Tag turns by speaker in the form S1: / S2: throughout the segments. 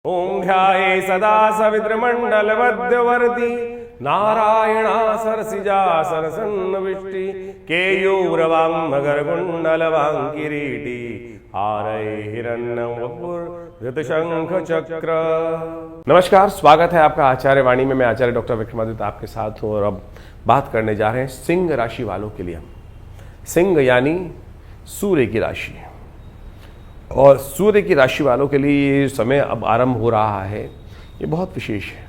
S1: ओम ध्याये सदा सवितृमण्डलमध्यवर्ती नारायणा सरसिजा सरसन्नविष्टि केयूरवाङ्मकरकुण्डलवाङ्किरीटी हारये हिरण्यवपुर्धृतशंख चक्र। नमस्कार, स्वागत है आपका आचार्य वाणी में। मैं आचार्य डॉक्टर विक्रमादित्य आपके साथ हूँ और अब बात करने जा रहे हैं सिंह राशि वालों के लिए। सिंह यानी सूर्य की राशि, और सूर्य की राशि वालों के लिए ये समय अब आरंभ हो रहा है, ये बहुत विशेष है।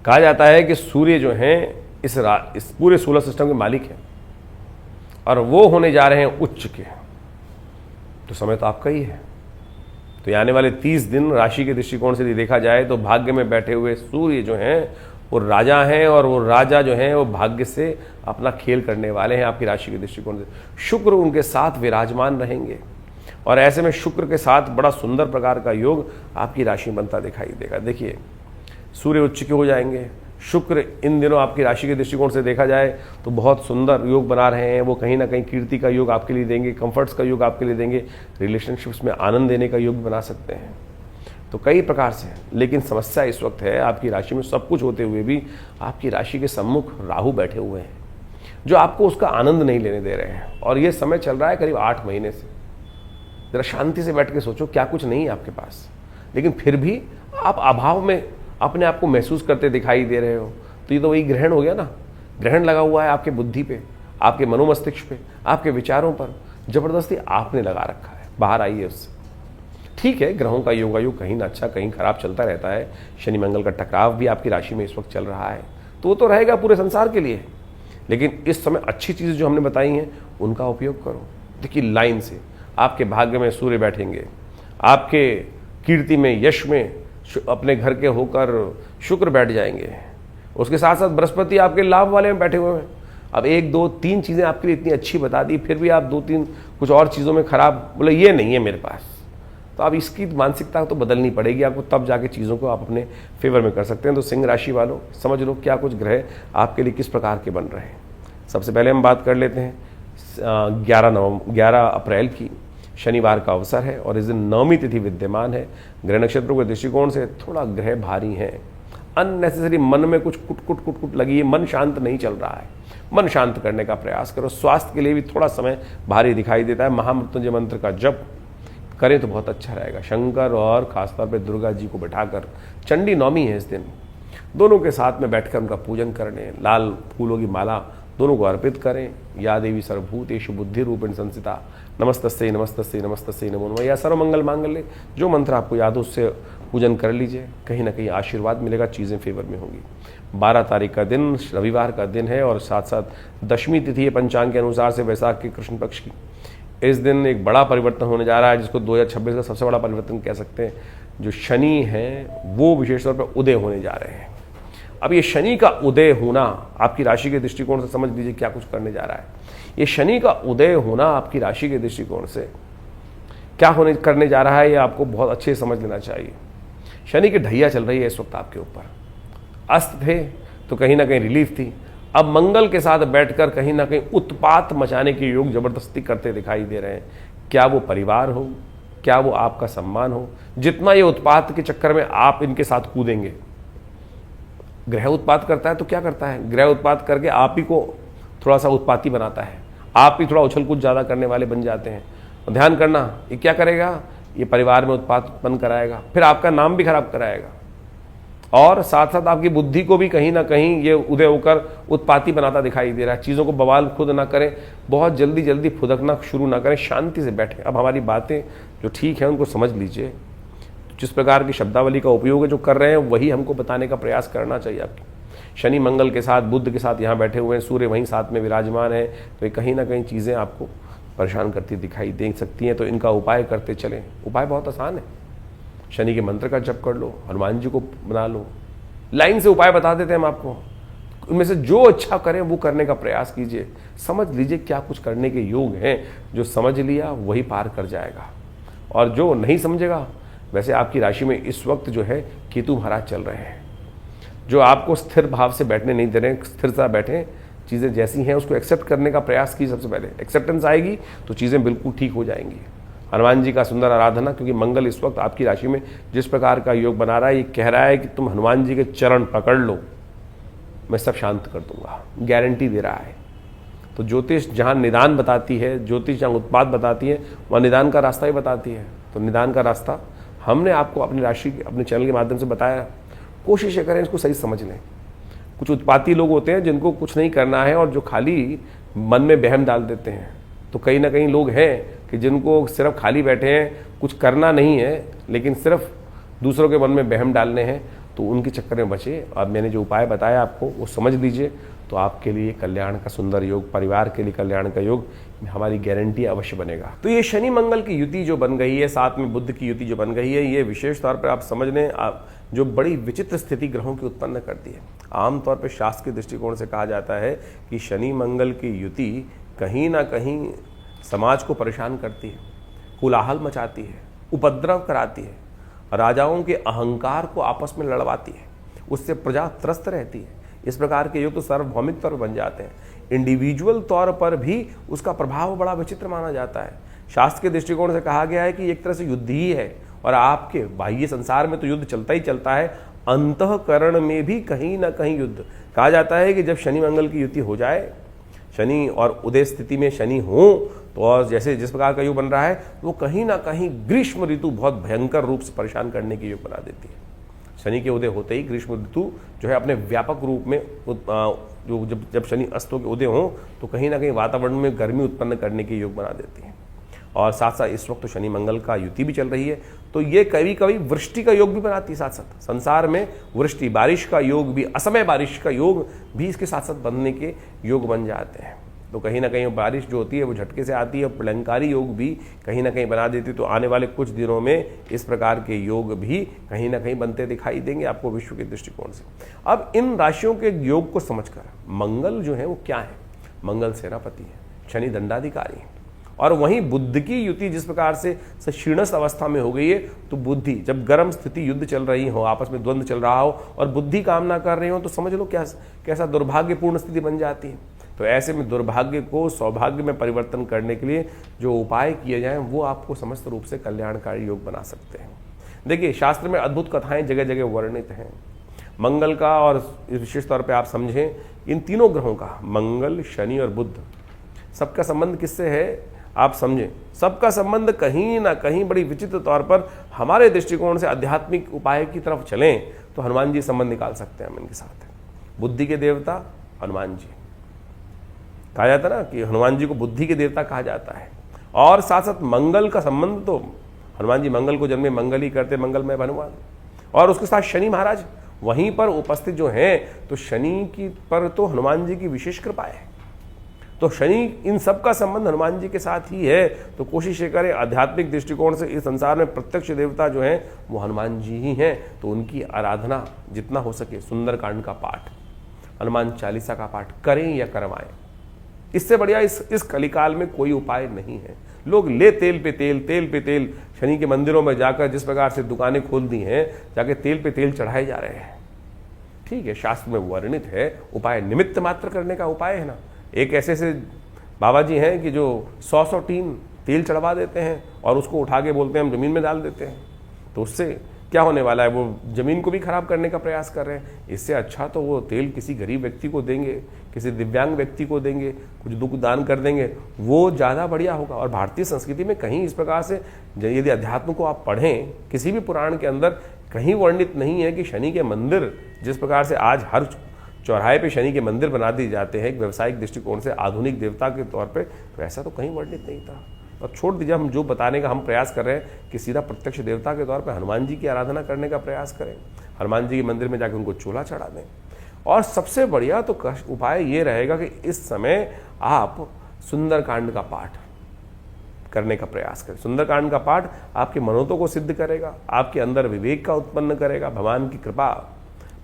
S1: कहा जाता है कि सूर्य जो हैं इस पूरे सोलर सिस्टम के मालिक हैं और वो होने जा रहे हैं उच्च के। तो समय तो आपका ही है। तो आने वाले 30 दिन राशि के दृष्टिकोण से देखा जाए तो भाग्य में बैठे हुए सूर्य जो हैं वो राजा हैं, और वो राजा जो हैं वो भाग्य से अपना खेल करने वाले हैं आपकी राशि के दृष्टिकोण से। शुक्र उनके साथ विराजमान रहेंगे और ऐसे में शुक्र के साथ बड़ा सुंदर प्रकार का योग आपकी राशि में बनता दिखाई देगा। देखिए, सूर्य उच्च के हो जाएंगे, शुक्र इन दिनों आपकी राशि के दृष्टिकोण से देखा जाए तो बहुत सुंदर योग बना रहे हैं। वो कहीं ना कहीं कीर्ति का योग आपके लिए देंगे, कंफर्ट्स का योग आपके लिए देंगे, रिलेशनशिप्स में आनंद देने का योग बना सकते हैं। तो कई प्रकार से, लेकिन समस्या इस वक्त है आपकी राशि में सब कुछ होते हुए भी आपकी राशि के सम्मुख राहु बैठे हुए हैं जो आपको उसका आनंद नहीं लेने दे रहे हैं। और ये समय चल रहा है करीब 8 महीने से। जरा शांति से बैठ के सोचो, क्या कुछ नहीं है आपके पास, लेकिन फिर भी आप अभाव में अपने आप को महसूस करते दिखाई दे रहे हो। तो ये तो वही ग्रहण हो गया ना। ग्रहण लगा हुआ है आपके बुद्धि पे, आपके मनोमस्तिष्क पे, आपके विचारों पर जबरदस्ती आपने लगा रखा है। बाहर आइए उससे। ठीक है, ग्रहों का योगायोग कहीं ना अच्छा कहीं खराब चलता रहता है। शनि मंगल का टकराव भी आपकी राशि में इस वक्त चल रहा है, तो वो तो रहेगा पूरे संसार के लिए। लेकिन इस समय अच्छी चीज़ें जो हमने बताई हैं उनका उपयोग करो। देखिए, लाइन से आपके भाग्य में सूर्य बैठेंगे, आपके कीर्ति में, यश में अपने घर के होकर शुक्र बैठ जाएंगे, उसके साथ साथ बृहस्पति आपके लाभ वाले में बैठे हुए हैं। अब 1 2 3 चीज़ें आपके लिए इतनी अच्छी बता दी, फिर भी आप 2-3 कुछ और चीज़ों में खराब बोले ये नहीं है मेरे पास। तो अब इसकी मानसिकता तो बदलनी पड़ेगी आपको, तब जाके चीज़ों को आप अपने फेवर में कर सकते हैं। तो सिंह राशि वालों, समझ लो क्या कुछ ग्रह आपके लिए किस प्रकार के बन रहे हैं। सबसे पहले हम बात कर लेते हैं 11 अप्रैल की, शनिवार का अवसर है और इस दिन नवमी तिथि विद्यमान है। ग्रह नक्षत्रों के दृष्टिकोण से थोड़ा ग्रह भारी हैं। अननेसेसरी मन में कुछ कुट लगी है, मन शांत नहीं चल रहा है। मन शांत करने का प्रयास करो। स्वास्थ्य के लिए भी थोड़ा समय भारी दिखाई देता है। महामृत्युंजय मंत्र का जप करें तो बहुत अच्छा रहेगा। शंकर और खासतौर पर दुर्गा जी को बैठाकर, चंडी नवमी है इस दिन, दोनों के साथ में बैठकर उनका पूजन करने, लाल फूलों की माला दोनों को अर्पित करें। या देवी सर्वभूतेषु बुद्धि रूपेण संस्थिता नमस्तस्यै नमस्तस्यै नमस्तस्यै नमो नमः, या सर्वमंगल मांगल्ये, जो मंत्र आपको याद हो उससे पूजन कर लीजिए। कहीं ना कहीं आशीर्वाद मिलेगा, चीज़ें फेवर में होंगी। 12 तारीख का दिन रविवार का दिन है और साथ साथ दशमी तिथि है पंचांग के अनुसार से, वैशाख के कृष्ण पक्ष की। इस दिन एक बड़ा परिवर्तन होने जा रहा है जिसको 2026 का सबसे बड़ा परिवर्तन कह सकते हैं। जो शनि हैं वो विशेष तौर पर उदय होने जा रहे हैं। अब ये शनि का उदय होना आपकी राशि के दृष्टिकोण से समझ लीजिए क्या कुछ करने जा रहा है। ये शनि का उदय होना आपकी राशि के दृष्टिकोण से क्या करने जा रहा है, ये आपको बहुत अच्छे से समझ लेना चाहिए। शनि की ढैया चल रही है इस वक्त आपके ऊपर। अस्त थे तो कहीं ना कहीं रिलीफ थी, अब मंगल के साथ बैठकर कहीं ना कहीं उत्पात मचाने के योग जबरदस्ती करते दिखाई दे रहे हैं। क्या वो परिवार हो, क्या वो आपका सम्मान हो, जितना ये उत्पात के चक्कर में आप इनके साथ कूदेंगे। ग्रह उत्पात करता है तो क्या करता है, ग्रह उत्पात करके आप ही को थोड़ा सा उत्पाती बनाता है, आप ही थोड़ा उछल कूद ज़्यादा करने वाले बन जाते हैं। और ध्यान करना, ये क्या करेगा, ये परिवार में उत्पात उत्पन्न कराएगा, फिर आपका नाम भी खराब कराएगा और साथ साथ आपकी बुद्धि को भी कहीं ना कहीं ये उदय होकर उत्पाती बनाता दिखाई दे रहा है। चीज़ों को बवाल खुद ना करें, बहुत जल्दी फुदकना शुरू ना करें, शांति से बैठें। अब हमारी बातें जो ठीक है उनको समझ लीजिए। जिस प्रकार की शब्दावली का उपयोग है जो कर रहे हैं वही हमको बताने का प्रयास करना चाहिए आपकी। शनि मंगल के साथ, बुध के साथ यहाँ बैठे हुए हैं, सूर्य वहीं साथ में विराजमान है, तो ये कहीं ना कहीं चीज़ें आपको परेशान करती दिखाई दे सकती हैं। तो इनका उपाय करते चलें। उपाय बहुत आसान है, शनि के मंत्र का जप कर लो, हनुमान जी को बना लो। लाइन से उपाय बता देते हैं हम आपको, उनमें से जो अच्छा करें वो करने का प्रयास कीजिए। समझ लीजिए क्या कुछ करने के योग हैं। जो समझ लिया वही पार कर जाएगा, और जो नहीं समझेगा, वैसे आपकी राशि में इस वक्त जो है केतु महाराज चल रहे हैं जो आपको स्थिर भाव से बैठने नहीं दे रहे हैं। स्थिरता बैठें, चीज़ें जैसी हैं उसको एक्सेप्ट करने का प्रयास कीजिए। सबसे पहले एक्सेप्टेंस आएगी तो चीज़ें बिल्कुल ठीक हो जाएंगी। हनुमान जी का सुंदर आराधना, क्योंकि मंगल इस वक्त आपकी राशि में जिस प्रकार का योग बना रहा है, ये कह रहा है कि तुम हनुमान जी के चरण पकड़ लो, मैं सब शांत कर दूंगा, गारंटी दे रहा है। तो ज्योतिष जहाँ निदान बताती है, ज्योतिष जहाँ उत्पाद बताती है, वहाँ निदान का रास्ता ही बताती है। तो निदान का रास्ता हमने आपको अपनी राशि अपने चैनल के माध्यम से बताया। कोशिश करें इसको सही समझ लें। कुछ उत्पाती लोग होते हैं जिनको कुछ नहीं करना है और जो खाली मन में वहम डाल देते हैं। तो कहीं ना कहीं लोग हैं कि जिनको सिर्फ खाली बैठे हैं, कुछ करना नहीं है, लेकिन सिर्फ दूसरों के मन में वहम डालने हैं, तो उनके चक्कर में बचे। और मैंने जो उपाय बताया आपको वो समझ लीजिए, तो आपके लिए कल्याण का सुंदर योग, परिवार के लिए कल्याण का योग हमारी गारंटी अवश्य बनेगा। तो ये शनि मंगल की युति जो बन गई है, साथ में बुध की युति जो बन गई है, ये विशेष तौर पर आप समझ लें जो बड़ी विचित्र स्थिति ग्रहों की उत्पन्न करती है। आमतौर पर शास्त्र के दृष्टिकोण से कहा जाता है कि शनि मंगल की युति कहीं ना कहीं समाज को परेशान करती है, कोलाहल मचाती है, उपद्रव कराती है, राजाओं के अहंकार को आपस में लड़वाती है, उससे प्रजा त्रस्त रहती है। इस प्रकार के योग तो सार्वभौमिक तौर पर बन जाते हैं। इंडिविजुअल तौर पर भी उसका प्रभाव बड़ा विचित्र माना जाता है। शास्त्र के दृष्टिकोण से कहा गया है कि एक तरह से युद्ध ही है, और आपके बाह्य संसार में तो युद्ध चलता ही चलता है, अंतःकरण में भी कहीं ना कहीं युद्ध। कहा जाता है कि जब शनि मंगल की युति हो जाए, शनि और उदय स्थिति में शनि हो, तो और जैसे जिस प्रकार का योग बन रहा है, वो कहीं ना कहीं ग्रीष्म ऋतु बहुत भयंकर रूप से परेशान करने की योग बना देती है। शनि के उदय होते ही ग्रीष्म ऋतु जो है अपने व्यापक रूप में जो जब शनि अस्तों के उदय हो, तो कहीं ना कहीं वातावरण में गर्मी उत्पन्न करने की योग बना देती है। और साथ साथ इस वक्त तो शनि मंगल का युति भी चल रही है, तो ये कभी कभी वृष्टि का योग भी बनाती है। साथ साथ संसार में वृष्टि, बारिश का योग भी, असमय बारिश का योग भी इसके साथ साथ बनने के योग बन जाते हैं। तो कहीं ना कहीं बारिश जो होती है वो झटके से आती है, प्रलंकारी योग भी कहीं ना कहीं बना देती है। तो आने वाले कुछ दिनों में इस प्रकार के योग भी कहीं ना कहीं बनते दिखाई देंगे आपको विश्व के दृष्टिकोण से। अब इन राशियों के योग को समझकर, मंगल जो है वो क्या है? मंगल सेनापति है, शनि दंडाधिकारी है, और वहीं बुध की युति जिस प्रकार से क्षीणस्थ अवस्था में हो गई है, तो बुद्धि जब गर्म स्थिति, युद्ध चल रही हो, आपस में द्वंद्व चल रहा हो और बुद्धि काम ना कर रही हो, तो समझ लो कैसा दुर्भाग्यपूर्ण स्थिति बन जाती है। तो ऐसे में दुर्भाग्य को सौभाग्य में परिवर्तन करने के लिए जो उपाय किए जाएं, वो आपको समस्त रूप से कल्याणकारी योग बना सकते हैं। देखिए, शास्त्र में अद्भुत कथाएं जगह जगह वर्णित हैं मंगल का, और विशेष तौर पे आप समझें इन तीनों ग्रहों का, मंगल, शनि और बुध, सबका संबंध किससे है आप समझें। सबका संबंध कहीं ना कहीं बड़ी विचित्र तौर पर हमारे दृष्टिकोण से आध्यात्मिक उपाय की तरफ चलें तो हनुमान जी संबंध निकाल सकते हैं हम इनके साथ। बुद्धि के देवता हनुमान जी, कहा जाता है ना कि हनुमान जी को बुद्धि के देवता कहा जाता है। और साथ साथ मंगल का संबंध तो हनुमान जी मंगल को जन्मे मंगल ही करते, मंगलमय हनुमान। और उसके साथ शनि महाराज वहीं पर उपस्थित जो हैं, तो शनि की पर तो हनुमान जी की विशेष कृपा है। तो शनि, इन सब का संबंध हनुमान जी के साथ ही है। तो कोशिश ये करें आध्यात्मिक दृष्टिकोण से, इस संसार में प्रत्यक्ष देवता जो हैं वो हनुमान जी ही हैं, तो उनकी आराधना जितना हो सके, सुंदरकांड का पाठ, हनुमान चालीसा का पाठ करें या करवाएं। इससे बढ़िया इस कलिकाल में कोई उपाय नहीं है। लोग ले तेल पे तेल, तेल पे तेल, शनि के मंदिरों में जाकर जिस प्रकार से दुकानें खोल दी हैं, जाके तेल पे तेल चढ़ाए जा रहे हैं। ठीक है, शास्त्र में वर्णित है, उपाय निमित्त मात्र करने का उपाय है ना। एक ऐसे बाबा जी हैं कि जो 100 टीन तेल चढ़वा देते हैं और उसको उठा के बोलते हैं हम जमीन में डाल देते हैं। तो उससे क्या होने वाला है? वो जमीन को भी खराब करने का प्रयास कर रहे हैं। इससे अच्छा तो वो तेल किसी गरीब व्यक्ति को देंगे, किसी दिव्यांग व्यक्ति को देंगे, कुछ दुख दान कर देंगे, वो ज़्यादा बढ़िया होगा। और भारतीय संस्कृति में कहीं इस प्रकार से यदि अध्यात्म को आप पढ़ें, किसी भी पुराण के अंदर कहीं वर्णित नहीं है कि शनि के मंदिर जिस प्रकार से आज हर चौराहे पे शनि के मंदिर बना दिए जाते हैं एक व्यावसायिक दृष्टिकोण से, आधुनिक देवता के तौर पे, वैसा तो कहीं वर्णित नहीं था। और छोड़ दीजिए, हम जो बताने का हम प्रयास कर रहे हैं कि सीधा प्रत्यक्ष देवता के तौर पे हनुमान जी की आराधना करने का प्रयास करें, हनुमान जी के मंदिर में जाकर उनको चूल्हा चढ़ा दें। और सबसे बढ़िया तो उपाय ये रहेगा कि इस समय आप सुंदरकांड का पाठ करने का प्रयास करें। सुंदरकांड का पाठ आपके मनोतों को सिद्ध करेगा, आपके अंदर विवेक का उत्पन्न करेगा, भगवान की कृपा,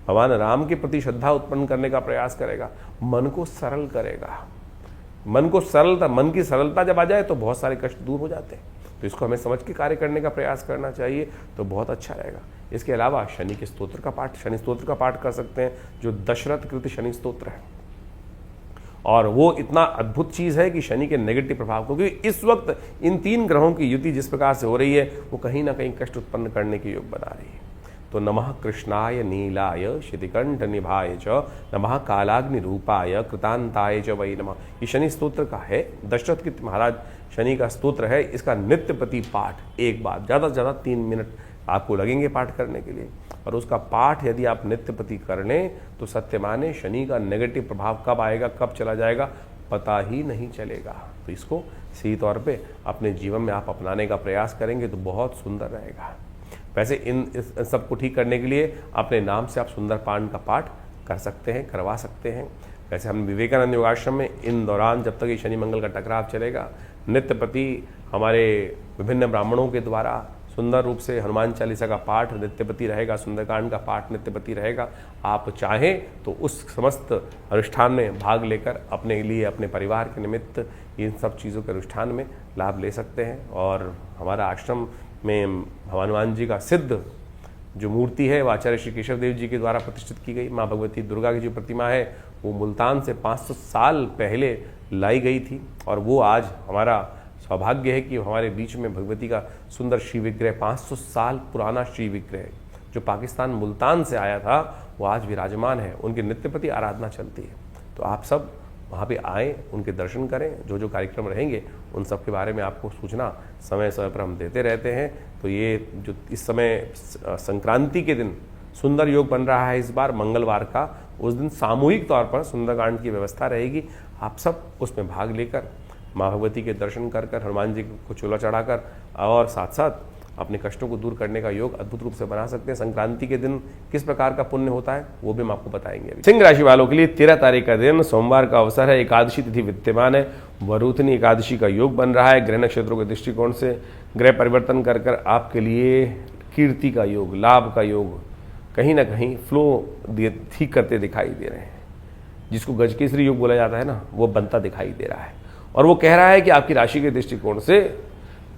S1: भगवान राम के प्रति श्रद्धा उत्पन्न करने का प्रयास करेगा, मन को सरल करेगा। मन को सरलता, मन की सरलता जब आ जाए तो बहुत सारे कष्ट दूर हो जाते हैं। तो इसको हमें समझ के कार्य करने का प्रयास करना चाहिए, तो बहुत अच्छा रहेगा। इसके अलावा शनि के स्तोत्र का पाठ, शनि स्तोत्र का पाठ कर सकते हैं, जो दशरथ कृत शनि स्तोत्र है, और वो इतना अद्भुत चीज़ है कि शनि के नेगेटिव प्रभाव को, क्योंकि इस वक्त इन 3 ग्रहों की युति जिस प्रकार से हो रही है वो कहीं ना कहीं कष्ट उत्पन्न करने के योग बना रही है। तो नमः कृष्णाय नीलाय शितिकंठ निभाय च नमः कालाग्नि रूपाय कृतांताय च वै नमः। ये शनि स्तोत्र का है, दशरथ के महाराज शनि का स्तोत्र है। इसका नित्य प्रति पाठ, एक बार ज़्यादा से ज़्यादा 3 मिनट आपको लगेंगे पाठ करने के लिए, और उसका पाठ यदि आप नित्य प्रति कर लें तो सत्य माने शनि का नेगेटिव प्रभाव कब आएगा कब चला जाएगा पता ही नहीं चलेगा। तो इसको सही तौर पे अपने जीवन में आप अपनाने का प्रयास करेंगे तो बहुत सुंदर रहेगा। वैसे इस सबको ठीक करने के लिए अपने नाम से आप सुंदरकांड का पाठ कर सकते हैं, करवा सकते हैं। वैसे हम विवेकानंद योगाश्रम में इन दौरान जब तक ये शनि मंगल का टकराव चलेगा, नित्य प्रति हमारे विभिन्न ब्राह्मणों के द्वारा सुंदर रूप से हनुमान चालीसा का पाठ नित्यपति रहेगा, सुंदरकांड का पाठ नित्यपति रहेगा। आप चाहें तो उस समस्त अनुष्ठान में भाग लेकर अपने लिए, अपने परिवार के निमित्त इन सब चीज़ों के अनुष्ठान में लाभ ले सकते हैं। और हमारा आश्रम में हनुमान जी का सिद्ध जो मूर्ति है वो आचार्य श्री केशव देव जी के द्वारा प्रतिष्ठित की गई। माँ भगवती दुर्गा की जो प्रतिमा है वो मुल्तान से 500 साल पहले लाई गई थी, और वो आज हमारा सौभाग्य है कि हमारे बीच में भगवती का सुंदर श्री विग्रह, 500 साल पुराना श्री विग्रह जो पाकिस्तान मुल्तान से आया था, वो आज विराजमान है। उनके नित्य प्रति आराधना चलती है। तो आप सब वहाँ पे आएँ, उनके दर्शन करें। जो जो कार्यक्रम रहेंगे उन सब के बारे में आपको सूचना समय समय पर हम देते रहते हैं। तो ये जो इस समय संक्रांति के दिन सुंदर योग बन रहा है, इस बार मंगलवार का, उस दिन सामूहिक तौर पर सुंदरकांड की व्यवस्था रहेगी। आप सब उसमें भाग लेकर माँ भगवती के दर्शन कर कर, हनुमान जी को चूल्हा चढ़ाकर और साथ साथ अपने कष्टों को दूर करने का योग अद्भुत रूप से बना सकते हैं। संक्रांति के दिन किस प्रकार का पुण्य होता है वो भी हम आपको बताएंगे अभी। सिंह राशि वालों के लिए 13 तारीख का दिन सोमवार का अवसर है। एकादशी तिथि विद्यमान है। वरुथनी एकादशी का योग बन रहा है। ग्रह नक्षत्रों के दृष्टिकोण से ग्रह परिवर्तन कर कर आपके लिए कीर्ति का योग, लाभ का योग कहीं ना कहीं फ्लो ठीक करते दिखाई दे रहे हैं। जिसको गजकेसरी योग बोला जाता है ना, वो बनता दिखाई दे रहा है। और वो कह रहा है कि आपकी राशि के दृष्टिकोण से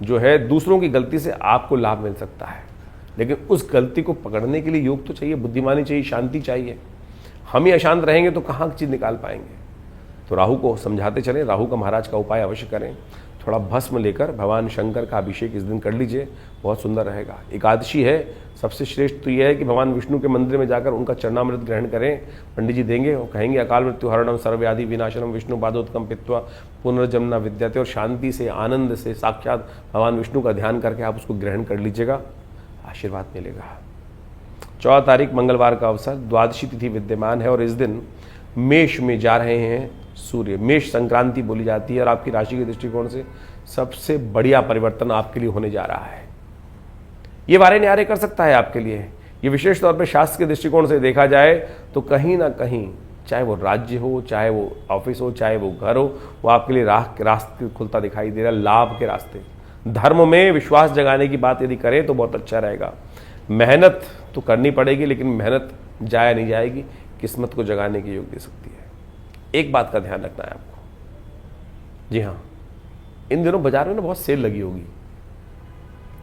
S1: जो है दूसरों की गलती से आपको लाभ मिल सकता है, लेकिन उस गलती को पकड़ने के लिए योग तो चाहिए, बुद्धिमानी चाहिए, शांति चाहिए। हम ही अशांत रहेंगे तो कहाँ चीज़ निकाल पाएंगे। तो राहु को समझाते चलें, राहु का महाराज का उपाय अवश्य करें। थोड़ा भस्म लेकर भगवान शंकर का अभिषेक इस दिन कर लीजिए, बहुत सुंदर रहेगा। एकादशी है, सबसे श्रेष्ठ तो यह है कि भगवान विष्णु के मंदिर में जाकर उनका चरणामृत ग्रहण करें। पंडित जी देंगे और कहेंगे अकाल मृत्यु हरणम सर्वव्याधि विनाशनम विष्णु पादोत्कम पित्वा पुनर्जन्म विद्याते, और शांति से, आनंद से साक्षात भगवान विष्णु का ध्यान करके आप उसको ग्रहण कर लीजिएगा, आशीर्वाद मिलेगा। 14 तारीख मंगलवार का अवसर, द्वादशी तिथि विद्यमान है और इस दिन मेष में जा रहे हैं सूर्य। मेष संक्रांति बोली जाती है और आपकी राशि के दृष्टिकोण से सबसे बढ़िया परिवर्तन आपके लिए होने जा रहा है। ये वारे न्यारे कर सकता है आपके लिए। ये विशेष तौर पे शास्त्र के दृष्टिकोण से देखा जाए तो कहीं ना कहीं, चाहे वो राज्य हो, चाहे वो ऑफिस हो, चाहे वो घर हो, वो आपके लिए राह के रास्ते खुलता दिखाई दे रहा है, लाभ के रास्ते। धर्म में विश्वास जगाने की बात यदि करें तो बहुत अच्छा रहेगा। मेहनत तो करनी पड़ेगी, लेकिन मेहनत जाया नहीं जाएगी, किस्मत को जगाने की योग दे सकती है। एक बात का ध्यान रखना है आपको, जी हाँ, इन दिनों बाजार में ना बहुत सेल लगी होगी।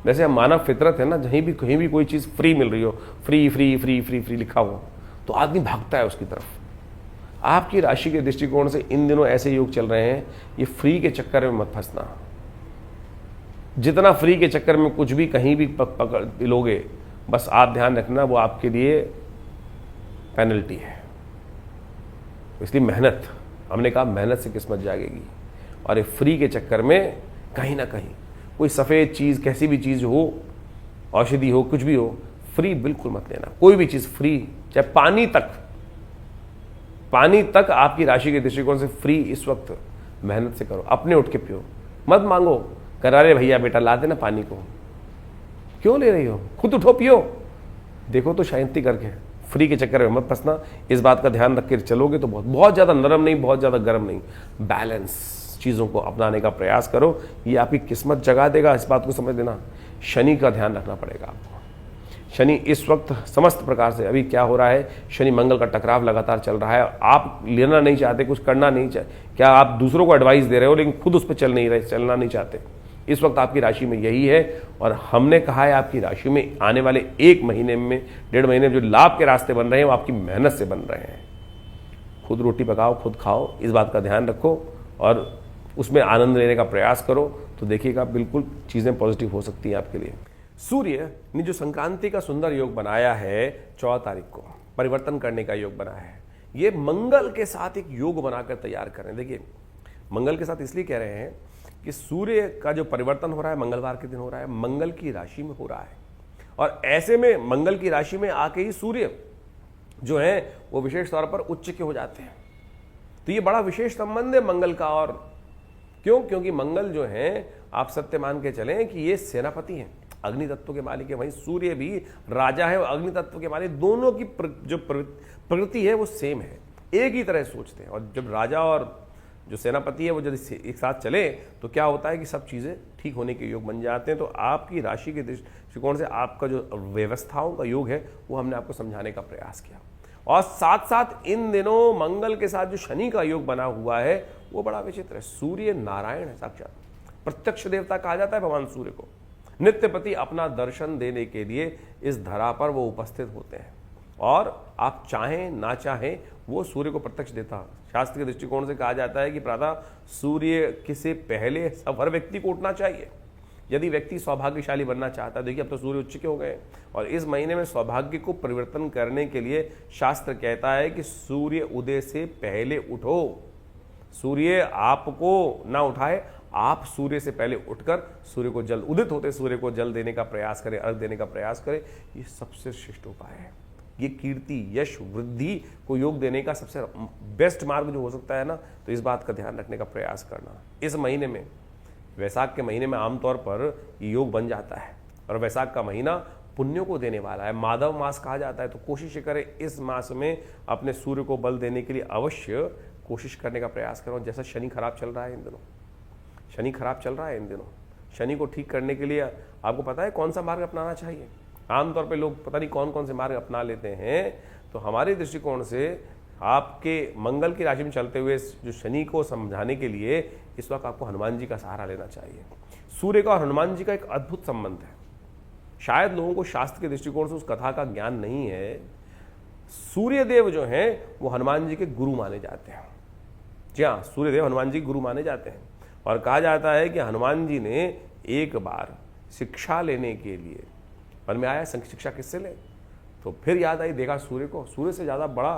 S1: वैसे हम मानव फितरत है ना, कहीं भी कोई चीज़ फ्री मिल रही हो, free free free free free लिखा हो, तो आदमी भागता है उसकी तरफ। आपकी राशि के दृष्टिकोण से इन दिनों ऐसे योग चल रहे हैं, ये फ्री के चक्कर में मत फंसना। जितना फ्री के चक्कर में कुछ भी कहीं भी पकड़ लोगे, बस आप ध्यान रखना वो आपके लिए पेनल्टी है। इसलिए मेहनत, हमने कहा मेहनत से किस्मत जागेगी। और ये फ्री के चक्कर में कहीं ना कहीं कोई सफ़ेद चीज़, कैसी भी चीज़ हो, औषधि हो, कुछ भी हो, फ्री बिल्कुल मत लेना। कोई भी चीज़ फ्री, चाहे पानी तक आपकी राशि के दृष्टिकोण से फ्री इस वक्त मेहनत से करो। अपने उठ के पियो, मत मांगो, करारे भैया बेटा ला देना पानी को, क्यों ले रही हो, खुद उठो पियो। देखो तो शांति करके, फ्री के चक्कर में मत फंसना। इस बात का ध्यान रख के चलोगे तो बहुत ज़्यादा नरम नहीं, बहुत ज़्यादा गर्म नहीं, बैलेंस चीज़ों को अपनाने का प्रयास करो। ये आपकी किस्मत जगा देगा, इस बात को समझ लेना। शनि का ध्यान रखना पड़ेगा आपको। शनि इस वक्त समस्त प्रकार से, अभी क्या हो रहा है, शनि मंगल का टकराव लगातार चल रहा है। आप लेना नहीं चाहते, कुछ करना नहीं चाहते, क्या आप दूसरों को एडवाइस दे रहे हो लेकिन खुद उस पर चलना नहीं चाहते। इस वक्त आपकी राशि में यही है। और हमने कहा है आपकी राशि में आने वाले 1 महीने में, 1.5 महीने में जो लाभ के रास्ते बन रहे हैं वो आपकी मेहनत से बन रहे हैं। खुद रोटी पकाओ, खुद खाओ, इस बात का ध्यान रखो और उसमें आनंद लेने का प्रयास करो, तो देखिएगा बिल्कुल चीज़ें पॉजिटिव हो सकती हैं आपके लिए। सूर्य ने जो संक्रांति का सुंदर योग बनाया है 14 तारीख को, परिवर्तन करने का योग बनाया है, ये मंगल के साथ एक योग बनाकर तैयार कर रहे हैं। देखिए, मंगल के साथ इसलिए कह रहे हैं कि सूर्य का जो परिवर्तन हो रहा है मंगलवार के दिन हो रहा है, मंगल की राशि में हो रहा है, और ऐसे में मंगल की राशि में आके ही सूर्य जो है वो विशेष तौर पर उच्च के हो जाते हैं। तो ये बड़ा विशेष संबंध है मंगल का। और क्यों? क्योंकि मंगल जो है, आप सत्य मान के चलें कि ये सेनापति हैं, अग्नि तत्व के मालिक है। वहीं सूर्य भी राजा है और अग्नि तत्व के मालिक। दोनों की जो प्रकृति है वो सेम है, एक ही तरह सोचते हैं। और जब राजा और जो सेनापति है वो जब एक साथ चले तो क्या होता है कि सब चीज़ें ठीक होने के योग बन जाते हैं। तो आपकी राशि के दृष्टिकोण से आपका जो व्यवस्थाओं का योग है वो हमने आपको समझाने का प्रयास किया। और साथ साथ इन दिनों मंगल के साथ जो शनि का योग बना हुआ है वो बड़ा विचित्र है। सूर्य नारायण है, साक्षात प्रत्यक्ष देवता कहा जाता है भगवान सूर्य को। नित्यपति अपना दर्शन देने के लिए इस धरा पर वो उपस्थित होते हैं, और आप चाहें ना चाहें वो सूर्य को प्रत्यक्ष देता। शास्त्र के दृष्टिकोण से कहा जाता है कि प्रातः सूर्य से पहले हर व्यक्ति को उठना चाहिए यदि व्यक्ति सौभाग्यशाली बनना चाहता है। देखिए, अब तो सूर्य उच्च के हो गए, और इस महीने में सौभाग्य को परिवर्तन करने के लिए शास्त्र कहता है कि सूर्य उदय से पहले उठो। सूर्य आपको ना उठाए, आप सूर्य से पहले उठकर सूर्य को जल, उदित होते सूर्य को जल देने का प्रयास करें, अर्घ देने का प्रयास करें। ये सबसे श्रेष्ठ उपाय है। ये कीर्ति, यश, वृद्धि को योग देने का सबसे बेस्ट मार्ग जो हो सकता है ना, तो इस बात का ध्यान रखने का प्रयास करना। इस महीने में, वैशाख के महीने में आमतौर पर योग बन जाता है, और वैशाख का महीना पुण्यों को देने वाला है, माधव मास कहा जाता है। तो कोशिश करें इस मास में अपने सूर्य को बल देने के लिए अवश्य कोशिश करने का प्रयास करो। जैसा शनि खराब चल रहा है इन दिनों, शनि खराब चल रहा है इन दिनों, शनि को ठीक करने के लिए आपको पता है कौन सा मार्ग अपनाना चाहिए। आमतौर पे लोग पता नहीं कौन कौन से मार्ग अपना लेते हैं। तो हमारे दृष्टिकोण से आपके मंगल की राशि में चलते हुए जो शनि को समझाने के लिए इस वक्त आपको हनुमान जी का सहारा लेना चाहिए। सूर्य का और हनुमान जी का एक अद्भुत संबंध है। शायद लोगों को शास्त्र के दृष्टिकोण से उस कथा का ज्ञान नहीं है। सूर्यदेव जो हैं वो हनुमान जी के गुरु माने जाते हैं। जी हाँ, सूर्यदेव हनुमान जी गुरु माने जाते हैं, और कहा जाता है कि हनुमान जी ने एक बार शिक्षा लेने के लिए मन में आया, शिक्षा किससे ले, तो फिर याद आई, देखा सूर्य को। सूर्य से ज़्यादा बड़ा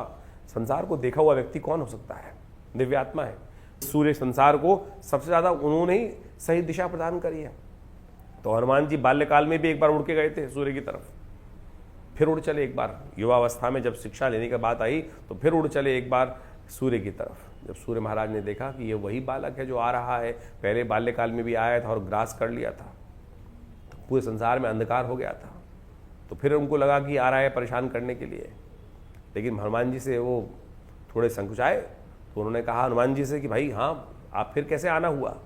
S1: संसार को देखा हुआ व्यक्ति कौन हो सकता है? दिव्यात्मा है। सूर्य संसार को सबसे ज़्यादा उन्होंने ही सही दिशा प्रदान करी है। तो हनुमान जी बाल्यकाल में भी एक बार उड़ के गए थे सूर्य की तरफ, फिर उड़ चले एक बार युवावस्था में, जब शिक्षा लेने की बात आई तो फिर उड़ चले एक बार सूर्य की तरफ। जब सूर्य महाराज ने देखा कि ये वही बालक है जो आ रहा है, पहले बाल्यकाल में भी आया था और ग्रास कर लिया था, तो पूरे संसार में अंधकार हो गया था, तो फिर उनको लगा कि आ रहा है परेशान करने के लिए। लेकिन हनुमान जी से वो थोड़े संकुचाए, तो उन्होंने कहा हनुमान जी से कि भाई हाँ, आप फिर कैसे आना हुआ?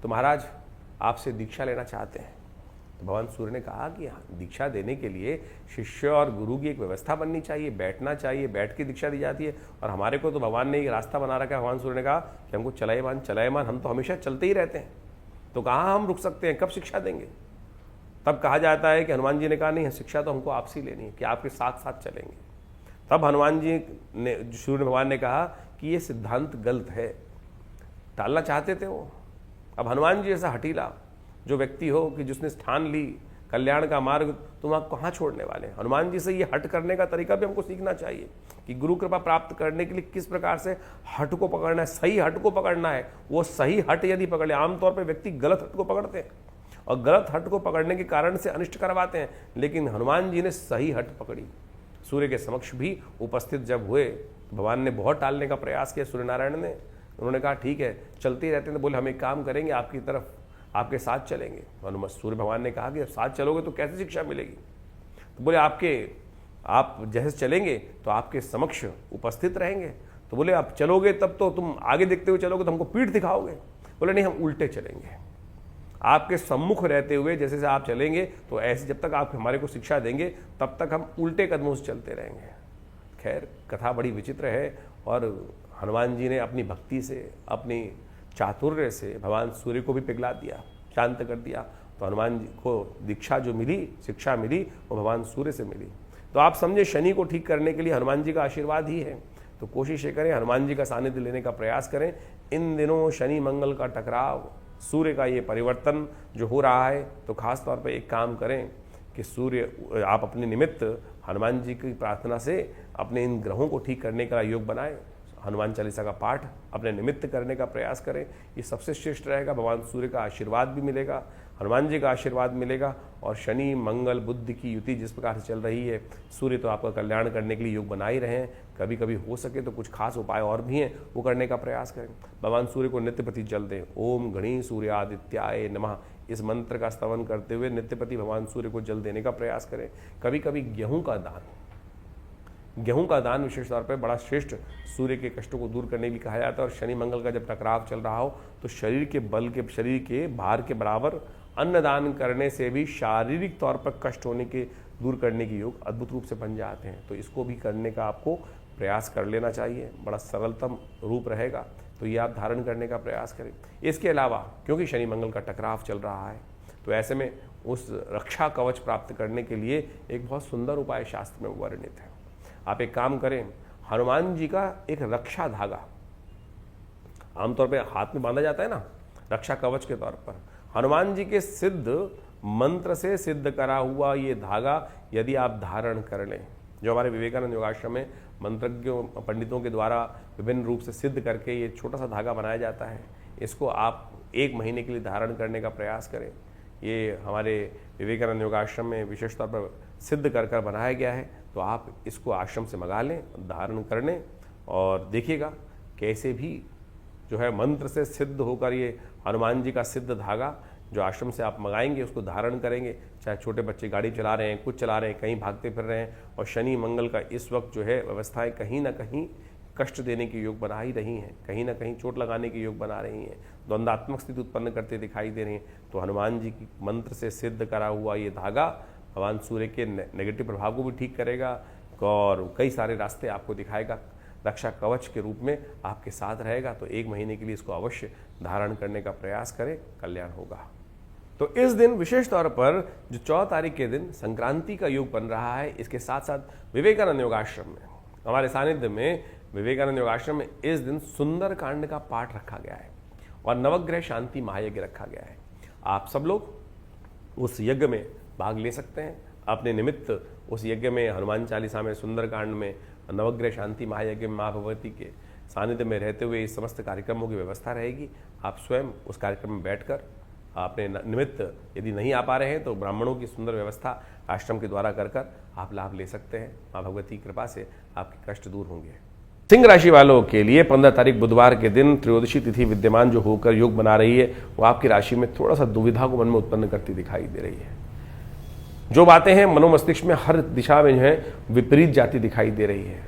S1: तो महाराज आपसे दीक्षा लेना चाहते हैं। तो भगवान सूर्य ने कहा कि हाँ, दीक्षा देने के लिए शिष्य और गुरु की एक व्यवस्था बननी चाहिए, बैठना चाहिए, बैठ के दीक्षा दी जाती है। और हमारे को तो भगवान ने एक रास्ता बना रखा है। भगवान सूर्य ने कहा कि हमको चलायमान, हम तो हमेशा चलते ही रहते हैं, तो कहाँ हम रुक सकते हैं, कब शिक्षा देंगे? तब कहा जाता है कि हनुमान जी ने कहा नहीं, शिक्षा तो हमको आपसे ही लेनी है, कि आपके साथ साथ चलेंगे। तब हनुमान जी ने, सूर्य भगवान ने कहा कि ये सिद्धांत गलत है, टालना चाहते थे वो। अब हनुमान जी ऐसा हठीला जो व्यक्ति हो कि जिसने स्थान ली कल्याण का मार्ग, तुम आप कहाँ छोड़ने वाले हैं? हनुमान जी से ये हट करने का तरीका भी हमको सीखना चाहिए कि गुरु कृपा प्राप्त करने के लिए किस प्रकार से हट को पकड़ना है, सही हट को पकड़ना है। वो सही हट यदि पकड़े, आमतौर पर व्यक्ति गलत हट को पकड़ते हैं और गलत हट को पकड़ने के कारण से अनिष्ट करवाते हैं, लेकिन हनुमान जी ने सही हट पकड़ी। सूर्य के समक्ष भी उपस्थित जब हुए तो भगवान ने बहुत टालने का प्रयास किया, सूर्य नारायण ने। उन्होंने कहा ठीक है, चलते ही रहते हैं। तो बोले हम एक काम करेंगे, आपकी तरफ, आपके साथ चलेंगे। हनुमान सूर्य भगवान ने कहा कि साथ चलोगे तो कैसे शिक्षा मिलेगी? तो बोले आप जैसे चलेंगे तो आपके समक्ष उपस्थित रहेंगे। तो बोले आप चलोगे तब तो तुम आगे देखते हुए चलोगे तो हमको पीठ दिखाओगे। बोले नहीं, हम उल्टे चलेंगे, आपके सम्मुख रहते हुए जैसे से आप चलेंगे तो ऐसे जब तक आप हमारे को शिक्षा देंगे तब तक हम उल्टे कदमों से चलते रहेंगे। खैर, कथा बड़ी विचित्र है, और हनुमान जी ने अपनी भक्ति से, अपनी चातुर्य से भगवान सूर्य को भी पिघला दिया, शांत कर दिया। तो हनुमान जी को दीक्षा जो मिली, शिक्षा मिली, वो भगवान सूर्य से मिली। तो आप समझे, शनि को ठीक करने के लिए हनुमान जी का आशीर्वाद ही है। तो कोशिश ये करें हनुमान जी का सानिध्य लेने का प्रयास करें। इन दिनों शनि मंगल का टकराव, सूर्य का ये परिवर्तन जो हो रहा है, तो खास तौर पे एक काम करें कि सूर्य आप अपने निमित्त हनुमान जी की प्रार्थना से अपने इन ग्रहों को ठीक करने का योग बनाएं। हनुमान चालीसा का पाठ अपने निमित्त करने का प्रयास करें, ये सबसे श्रेष्ठ रहेगा। भगवान सूर्य का आशीर्वाद भी मिलेगा, हनुमान जी का आशीर्वाद मिलेगा, और शनि मंगल बुध की युति जिस प्रकार से चल रही है, सूर्य तो आपका कल्याण करने के लिए योग बना ही रहे हैं। कभी कभी हो सके तो कुछ खास उपाय और भी हैं, वो करने का प्रयास करें। भगवान सूर्य को नित्यपति जल दें। ओम गणी सूर्यादित्याय नमः, इस मंत्र का स्तवन करते हुए नित्यपति भगवान सूर्य को जल देने का प्रयास करें। कभी कभी गेहूं का दान विशेष तौर पर बड़ा श्रेष्ठ, सूर्य के कष्टों को दूर करने भी कहा जाता है। और शनि मंगल का जब टकराव चल रहा हो तो शरीर के बल के, शरीर के भार के बराबर अन्न दान करने से भी शारीरिक तौर पर कष्ट होने के दूर करने के योग अद्भुत रूप से बन जाते हैं। तो इसको भी करने का आपको प्रयास कर लेना चाहिए, बड़ा सरलतम रूप रहेगा। तो ये आप धारण करने का प्रयास करें। इसके अलावा क्योंकि शनि मंगल का टकराव चल रहा है, तो ऐसे में उस रक्षा कवच प्राप्त करने के लिए एक बहुत सुंदर उपाय शास्त्र में वर्णित है। आप एक काम करें, हनुमान जी का एक रक्षा धागा आमतौर पे हाथ में बांधा जाता है ना, रक्षा कवच के तौर पर, हनुमान जी के सिद्ध मंत्र से सिद्ध करा हुआ ये धागा यदि आप धारण कर लें, जो हमारे विवेकानंद योगाश्रम में मंत्रज्ञों पंडितों के द्वारा विभिन्न रूप से सिद्ध करके ये छोटा सा धागा बनाया जाता है, इसको आप 1 महीने के लिए धारण करने का प्रयास करें। ये हमारे विवेकानंद योगाश्रम में विशेष तौर पर सिद्ध कर बनाया गया है। तो आप इसको आश्रम से मंगा लें, धारण कर लें, और देखिएगा कैसे भी जो है मंत्र से सिद्ध होकर ये हनुमान जी का सिद्ध धागा जो आश्रम से आप मंगाएंगे उसको धारण करेंगे। चाहे छोटे बच्चे गाड़ी चला रहे हैं, कुछ चला रहे हैं, कहीं भागते फिर रहे हैं, और शनि मंगल का इस वक्त जो है व्यवस्थाएं कहीं ना कहीं कष्ट देने के योग बना ही रही हैं, कहीं ना कहीं चोट लगाने के योग बना रही हैं, द्वंद्वात्मक स्थिति उत्पन्न करते दिखाई दे रही हैं। तो हनुमान जी की मंत्र से सिद्ध करा हुआ ये धागा भगवान सूर्य के नेगेटिव प्रभाव को भी ठीक करेगा और कई सारे रास्ते आपको दिखाएगा, रक्षा कवच के रूप में आपके साथ रहेगा। तो 1 महीने के लिए इसको अवश्य धारण करने का प्रयास करें, कल्याण होगा। तो इस दिन विशेष तौर पर जो 14 तारीख के दिन संक्रांति का योग बन रहा है, इसके साथ साथ विवेकानंद योगाश्रम में, हमारे सानिध्य में विवेकानंद योगाश्रम में इस दिन सुंदर कांड का पाठ रखा गया है और नवग्रह शांति महायज्ञ रखा गया है। आप सब लोग उस यज्ञ में भाग ले सकते हैं। अपने निमित्त उस यज्ञ में हनुमान चालीसा में, सुंदर कांड में, नवग्रह शांति महायज्ञ में माँ भगवती के सानिध्य में रहते हुए इस समस्त कार्यक्रमों की व्यवस्था रहेगी। आप स्वयं उस कार्यक्रम में बैठकर अपने निमित्त यदि नहीं आ पा रहे हैं तो ब्राह्मणों की सुंदर व्यवस्था आश्रम के द्वारा कर आप लाभ ले सकते हैं। माँ भगवती की कृपा से आपके कष्ट दूर होंगे। सिंह राशि वालों के लिए 15 तारीख बुधवार के दिन त्रयोदशी तिथि विद्यमान जो होकर योग बना रही है, वो आपकी राशि में थोड़ा सा दुविधा को मन में उत्पन्न करती दिखाई दे रही है। जो बातें हैं मनोमस्तिष्क में हर दिशा में जो है विपरीत जाती दिखाई दे रही है।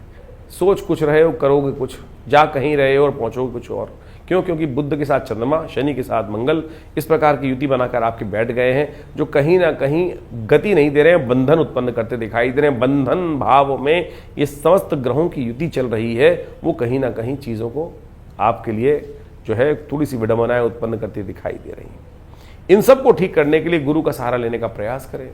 S1: सोच कुछ रहे हो, करोगे कुछ, जा कहीं रहे हो और पहुंचोगे कुछ और। क्यों? क्योंकि बुध के साथ चंद्रमा, शनि के साथ मंगल इस प्रकार की युति बनाकर आपके बैठ गए हैं, जो कहीं ना कहीं गति नहीं दे रहे हैं, बंधन उत्पन्न करते दिखाई दे रहे हैं। बंधन भाव में ये समस्त ग्रहों की युति चल रही है, वो कहीं ना कहीं चीज़ों को आपके लिए जो है थोड़ी सी विडंबनाएं उत्पन्न करती दिखाई दे रही हैं। इन सब को ठीक करने के लिए गुरु का सहारा लेने का प्रयास करें।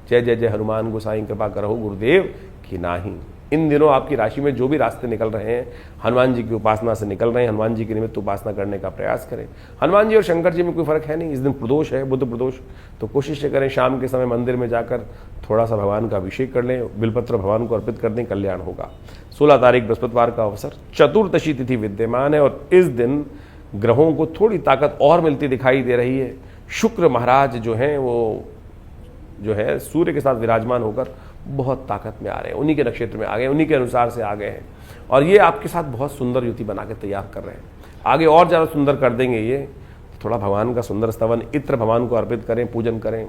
S1: जय जय जय हनुमान गोसाई कृपा करो गुरुदेव की नाही। इन दिनों आपकी राशि में जो भी रास्ते निकल रहे हैं, हनुमान जी की उपासना से निकल रहे हैं, हनुमान जी के निमित्त उपासना करने का प्रयास करें। हनुमान जी और शंकर जी में कोई फर्क है नहीं। इस दिन प्रदोष है, बुध प्रदोष, तो कोशिश करें शाम के समय मंदिर में जाकर थोड़ा सा भगवान का अभिषेक कर लें, बिलपत्र भगवान को अर्पित कर दें, कल्याण होगा। 16 तारीख बृहस्पतिवार का अवसर, चतुर्दशी तिथि विद्यमान है और इस दिन ग्रहों को थोड़ी ताकत और मिलती दिखाई दे रही है। शुक्र महाराज जो हैं वो जो है सूर्य के साथ विराजमान होकर बहुत ताकत में आ रहे हैं, उन्हीं के नक्षत्र में आ गए, उन्हीं के अनुसार से आ गए हैं और ये आपके साथ बहुत सुंदर युति बना के तैयार कर रहे हैं। आगे और ज़्यादा सुंदर कर देंगे ये। थोड़ा भगवान का सुंदर स्तवन, इत्र भगवान को अर्पित करें, पूजन करें।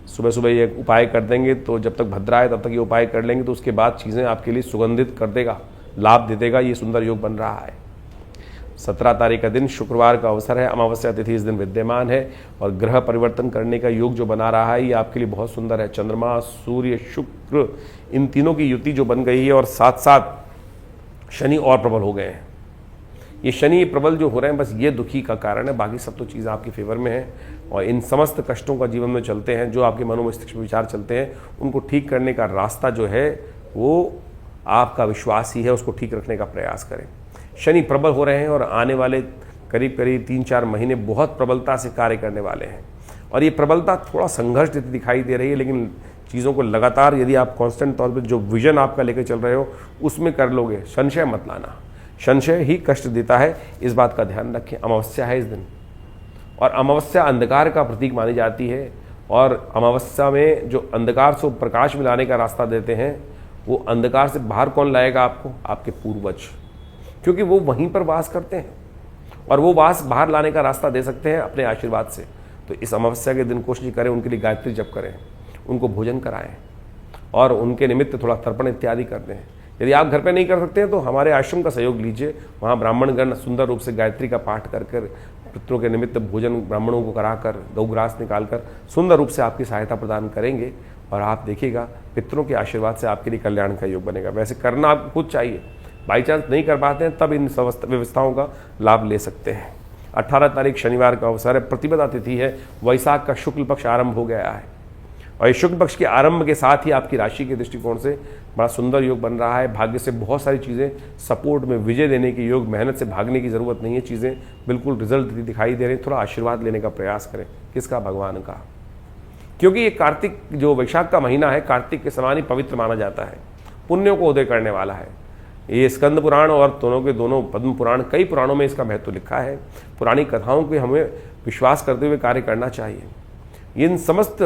S1: सुबह सुबह ये उपाय कर देंगे तो जब तक भद्रा है तब तक ये उपाय कर लेंगे तो उसके बाद चीज़ें आपके लिए सुगंधित कर देगा, लाभ दे देगा। ये सुंदर योग बन रहा है। 17 तारीख का दिन शुक्रवार का अवसर है, अमावस्या तिथि इस दिन विद्यमान है और ग्रह परिवर्तन करने का योग जो बना रहा है ये आपके लिए बहुत सुंदर है। चंद्रमा, सूर्य, शुक्र, इन तीनों की युति जो बन गई है और साथ साथ शनि और प्रबल हो गए हैं। ये शनि प्रबल जो हो रहे हैं बस ये दुखी का कारण है, बाकी सब तो चीज़ें आपकी फेवर में है और इन समस्त कष्टों का जीवन में चलते हैं, जो आपके मनोमस्तिष्क में विचार चलते हैं, उनको ठीक करने का रास्ता जो है वो आपका विश्वास ही है, उसको ठीक रखने का प्रयास करें। शनि प्रबल हो रहे हैं और आने वाले करीब करीब 3-4 महीने बहुत प्रबलता से कार्य करने वाले हैं, और ये प्रबलता थोड़ा संघर्ष देती दिखाई दे रही है, लेकिन चीज़ों को लगातार यदि आप कांस्टेंट तौर पर जो विजन आपका लेकर चल रहे हो उसमें कर लोगे, संशय मत लाना। संशय ही कष्ट देता है, इस बात का ध्यान रखें। अमावस्या है इस दिन, और अमावस्या अंधकार का प्रतीक मानी जाती है, और अमावस्या में जो अंधकार से प्रकाश में लाने का रास्ता देते हैं, वो अंधकार से बाहर कौन लाएगा आपको? आपके पूर्वज, क्योंकि वो वहीं पर वास करते हैं और वो वास बाहर लाने का रास्ता दे सकते हैं अपने आशीर्वाद से। तो इस अमावस्या के दिन कोशिश करें, उनके लिए गायत्री जप करें, उनको भोजन कराएं और उनके निमित्त थोड़ा तर्पण इत्यादि कर दें। यदि आप घर पे नहीं कर सकते हैं तो हमारे आश्रम का सहयोग लीजिए, वहाँ ब्राह्मणगण सुंदर रूप से गायत्री का पाठ कर कर पितरों के निमित्त भोजन ब्राह्मणों को कराकर गौग्रास निकालकर सुंदर रूप से आपकी सहायता प्रदान करेंगे, और आप देखिएगा पितरों के आशीर्वाद से आपके लिए कल्याण का योग बनेगा। वैसे करना आपको खुद चाहिए, बाई चांस नहीं कर पाते हैं तब इन व्यवस्थाओं का लाभ ले सकते हैं। 18 तारीख शनिवार का अवसर है, प्रतिपदा तिथि है, वैशाख का शुक्ल पक्ष आरंभ हो गया है, और इस शुक्ल पक्ष के आरंभ के साथ ही आपकी राशि के दृष्टिकोण से बड़ा सुंदर योग बन रहा है। भाग्य से बहुत सारी चीज़ें सपोर्ट में, विजय देने के योग, मेहनत से भागने की ज़रूरत नहीं है, चीज़ें बिल्कुल रिजल्ट दिखाई दे रही हैं। थोड़ा आशीर्वाद लेने का प्रयास करें, किसका? भगवान का, क्योंकि ये कार्तिक जो वैशाख का महीना है कार्तिक के समान ही पवित्र माना जाता है, पुण्यों को उदय करने वाला है। ये स्कंद पुराण और दोनों के दोनों पद्म पुराण, कई पुराणों में इसका महत्व लिखा है। पुरानी कथाओं के हमें विश्वास करते हुए कार्य करना चाहिए। इन समस्त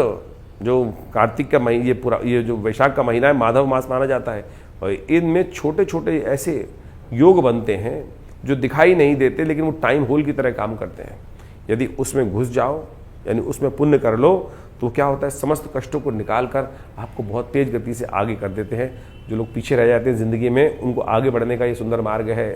S1: जो कार्तिक का महीना, ये जो वैशाख का महीना है, माधव मास माना जाता है, और इनमें छोटे छोटे ऐसे योग बनते हैं जो दिखाई नहीं देते, लेकिन वो टाइम होल की तरह काम करते हैं। यदि उसमें घुस जाओ, यानी उसमें पुण्य कर लो, तो क्या होता है, समस्त कष्टों को निकाल कर आपको बहुत तेज गति से आगे कर देते हैं। जो लोग पीछे रह जाते हैं ज़िंदगी में, उनको आगे बढ़ने का ये सुंदर मार्ग है।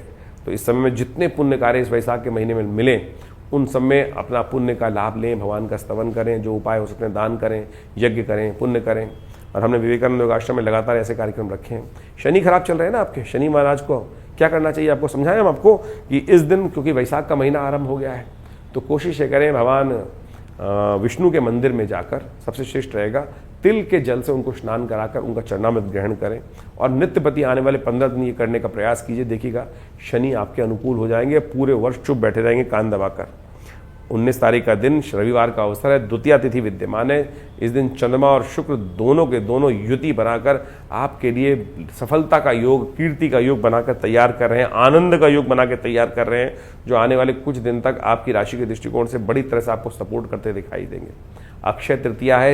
S1: तो इस समय में जितने पुण्य कार्य इस वैशाख के महीने में मिलें, उन सब में अपना पुण्य का लाभ लें, भगवान का स्तवन करें, जो उपाय हो सकते हैं दान करें, यज्ञ करें, पुण्य करें। और हमने विवेकानंद योगाश्रम में लगातार ऐसे कार्यक्रम रखे हैं। शनि खराब चल रहे हैं ना आपके, शनि महाराज को क्या करना चाहिए आपको समझाएं हम आपको कि इस दिन, क्योंकि वैशाख का महीना आरंभ हो गया है, तो कोशिश करें भगवान विष्णु के मंदिर में जाकर, सबसे श्रेष्ठ रहेगा, तिल के जल से उनको स्नान कराकर उनका चरणामृत ग्रहण करें, और नित्यपति आने वाले 15 दिन ये करने का प्रयास कीजिए। देखिएगा शनि आपके अनुकूल हो जाएंगे, पूरे वर्ष चुप बैठे रहेंगे कान दबाकर। 19 तारीख का दिन रविवार का अवसर है, द्वितीया तिथि विद्यमान है। इस दिन चंद्रमा और शुक्र दोनों के दोनों युति बनाकर आपके लिए सफलता का योग, कीर्ति का योग बनाकर तैयार कर रहे हैं, आनंद का योग बना के तैयार कर रहे हैं, जो आने वाले कुछ दिन तक आपकी राशि के दृष्टिकोण से बड़ी तरह से आपको सपोर्ट करते दिखाई देंगे। अक्षय तृतीया है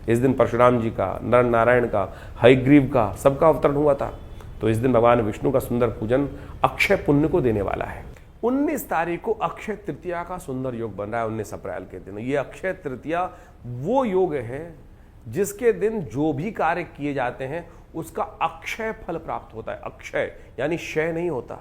S1: इस दिन परशुराम जी का, नर नारायण का, हयग्रीव का, सबका अवतरण हुआ था। तो इस दिन भगवान विष्णु का सुंदर पूजन अक्षय पुण्य को देने वाला है। 19 तारीख को अक्षय तृतीया का सुंदर योग बन रहा है। 19 अप्रैल के दिन ये अक्षय तृतीया वो योग है जिसके दिन जो भी कार्य किए जाते हैं उसका अक्षय फल प्राप्त होता है। अक्षय यानी क्षय नहीं होता।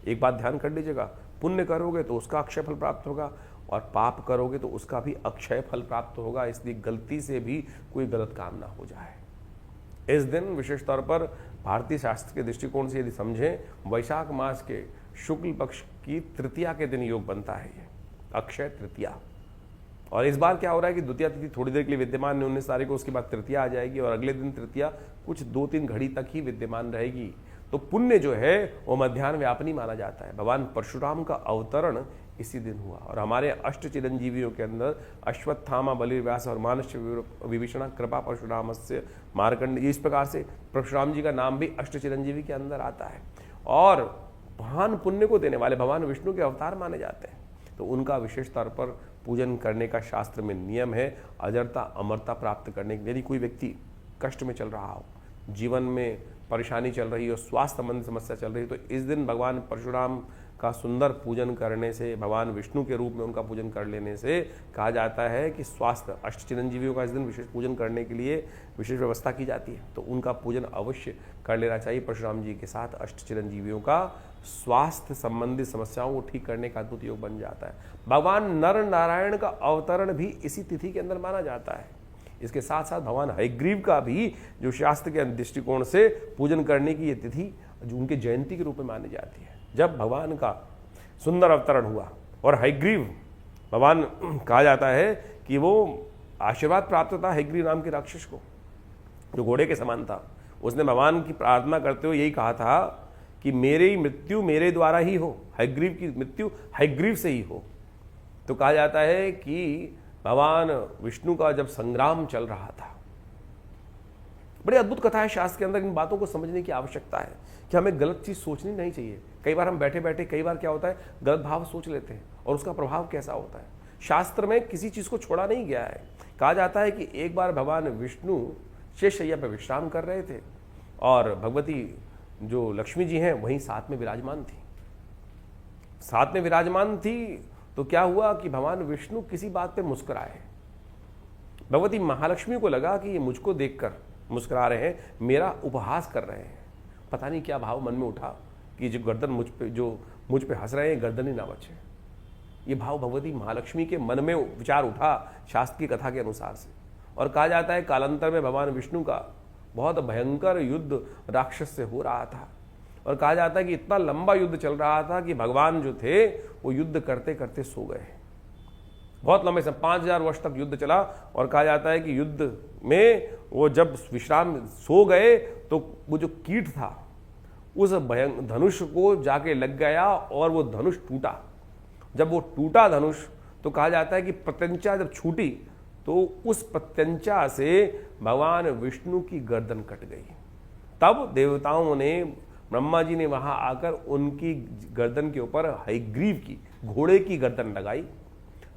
S1: एक बात ध्यान कर लीजिएगा, पुण्य करोगे तो उसका अक्षय फल प्राप्त होगा, और पाप करोगे तो उसका भी अक्षय फल प्राप्त होगा। इसलिए गलती से भी कोई गलत काम ना हो जाए। इस दिन विशेष तौर पर भारतीय शास्त्र के दृष्टिकोण से यदि समझें, वैशाख मास के शुक्ल पक्ष की तृतीया के दिन योग बनता है ये अक्षय तृतीया। और इस बार क्या हो रहा है कि द्वितीया तिथि थोड़ी देर के लिए विद्यमान है 19 तारीख को, उसके बाद तृतीया आ जाएगी, और अगले दिन तृतीया कुछ 2-3 घड़ी तक ही विद्यमान रहेगी। तो पुण्य जो है वो मध्याह्न व्यापनी माना जाता है। भगवान परशुराम का अवतरण इसी दिन हुआ, और हमारे अष्ट चिरंजीवियों के अंदर अश्वत्थामा, बलिर्व्यास और मानस विभीषण, कृपा परशुरामस्य मार्कंड, इस प्रकार से परशुराम जी का नाम भी अष्ट चिरंजीवी के अंदर आता है। और महान पुण्य को देने वाले भगवान विष्णु के अवतार माने जाते हैं, तो उनका विशेष तौर पर पूजन करने का शास्त्र में नियम है। अजरता अमरता प्राप्त करने के, यदि कोई व्यक्ति कष्ट में चल रहा हो, जीवन में परेशानी चल रही हो, स्वास्थ्य संबंधी समस्या चल रही है, तो इस दिन भगवान परशुराम का सुंदर पूजन करने से, भगवान विष्णु के रूप में उनका पूजन कर लेने से कहा जाता है कि स्वास्थ्य, अष्ट चिरंजीवियों का इस दिन विशेष पूजन करने के लिए विशेष व्यवस्था की जाती है, तो उनका पूजन अवश्य कर लेना चाहिए। परशुराम जी के साथ अष्ट चिरंजीवियों का स्वास्थ्य संबंधी समस्याओं को ठीक करने का अद्भुत योग बन जाता है। भगवान नर नारायण का अवतरण भी इसी तिथि के अंदर माना जाता है। इसके साथ साथ भगवान हयग्रीव का भी जो शास्त्र के दृष्टिकोण से पूजन करने की ये तिथि जो उनके जयंती के रूप में मानी जाती है। जब भगवान का सुंदर अवतरण हुआ, और हयग्रीव भगवान कहा जाता है कि वो आशीर्वाद प्राप्त था हयग्रीव नाम के राक्षस को, जो घोड़े के समान था, उसने भगवान की प्रार्थना करते हुए यही कहा था कि मेरी मृत्यु मेरे द्वारा ही हो, हयग्रीव की मृत्यु हयग्रीव से ही हो। तो कहा जाता है कि भगवान विष्णु का जब संग्राम चल रहा था, बड़ी अद्भुत कथा है शास्त्र के अंदर। इन बातों को समझने की आवश्यकता है कि हमें गलत चीज सोचनी नहीं चाहिए। कई बार हम बैठे बैठे कई बार क्या होता है, गलत भाव सोच लेते हैं और उसका प्रभाव कैसा होता है। शास्त्र में किसी चीज को छोड़ा नहीं गया है। कहा जाता है कि एक बार भगवान विष्णु शेषशैया पर विश्राम कर रहे थे और भगवती जो लक्ष्मी जी हैं वहीं साथ में विराजमान थी। साथ में विराजमान थी तो क्या हुआ कि भगवान विष्णु किसी बात पे मुस्कुराए। भगवती महालक्ष्मी को लगा कि ये मुझको देखकर मुस्कुरा रहे हैं, मेरा उपहास कर रहे हैं। पता नहीं क्या भाव मन में उठा कि जो गर्दन मुझ पे हंस रहे हैं, गर्दन ही ना बचे। ये भाव भगवती महालक्ष्मी के मन में विचार उठा शास्त्र की कथा के अनुसार से। और कहा जाता है कालांतर में भगवान विष्णु का बहुत भयंकर युद्ध राक्षस से हो रहा था। और कहा जाता है कि इतना लंबा युद्ध चल रहा था कि भगवान जो थे वो युद्ध करते करते सो गए। बहुत लंबे समय 5000 वर्ष तक युद्ध चला। और कहा जाता है कि युद्ध में वो जब विश्राम सो गए तो वो जो कीट था उस धनुष को जाके लग गया और वो धनुष टूटा। जब वो टूटा धनुष तो कहा जाता है कि प्रत्यंचा जब छूटी तो उस प्रत्यंचा से भगवान विष्णु की गर्दन कट गई। तब देवताओं ने, ब्रह्मा जी ने वहां आकर उनकी गर्दन के ऊपर हयग्रीव की, घोड़े की गर्दन लगाई।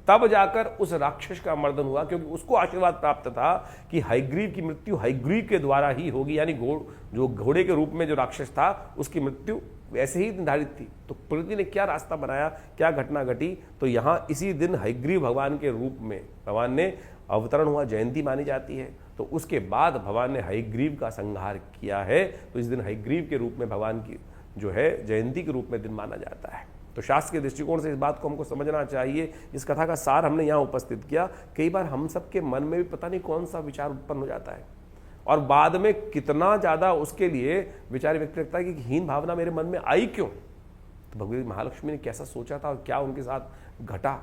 S1: तब जाकर उस राक्षस का मर्दन हुआ, क्योंकि उसको आशीर्वाद प्राप्त था कि हयग्रीव की मृत्यु हयग्रीव के द्वारा ही होगी। यानी जो घोड़े के रूप में जो राक्षस था उसकी मृत्यु वैसे ही निर्धारित थी। तो प्रकृति ने क्या रास्ता बनाया, क्या घटना घटी, तो यहाँ इसी दिन हयग्रीव भगवान के रूप में भगवान ने अवतरण हुआ, जयंती मानी जाती है। तो उसके बाद भगवान ने हयग्रीव का संहार किया है। तो इस दिन हयग्रीव के रूप में भगवान की जो है जयंती के रूप में दिन माना जाता है। तो शास्त्र के दृष्टिकोण से इस बात को हमको समझना चाहिए। इस कथा का सार हमने यहाँ उपस्थित किया। कई बार हम सबके मन में भी पता नहीं कौन सा विचार उत्पन्न हो जाता है और बाद में कितना ज़्यादा उसके लिए विचार व्यक्त रखता है कि हीन भावना मेरे मन में आई क्यों। तो भगवती महालक्ष्मी ने कैसा सोचा था और क्या उनके साथ घटा।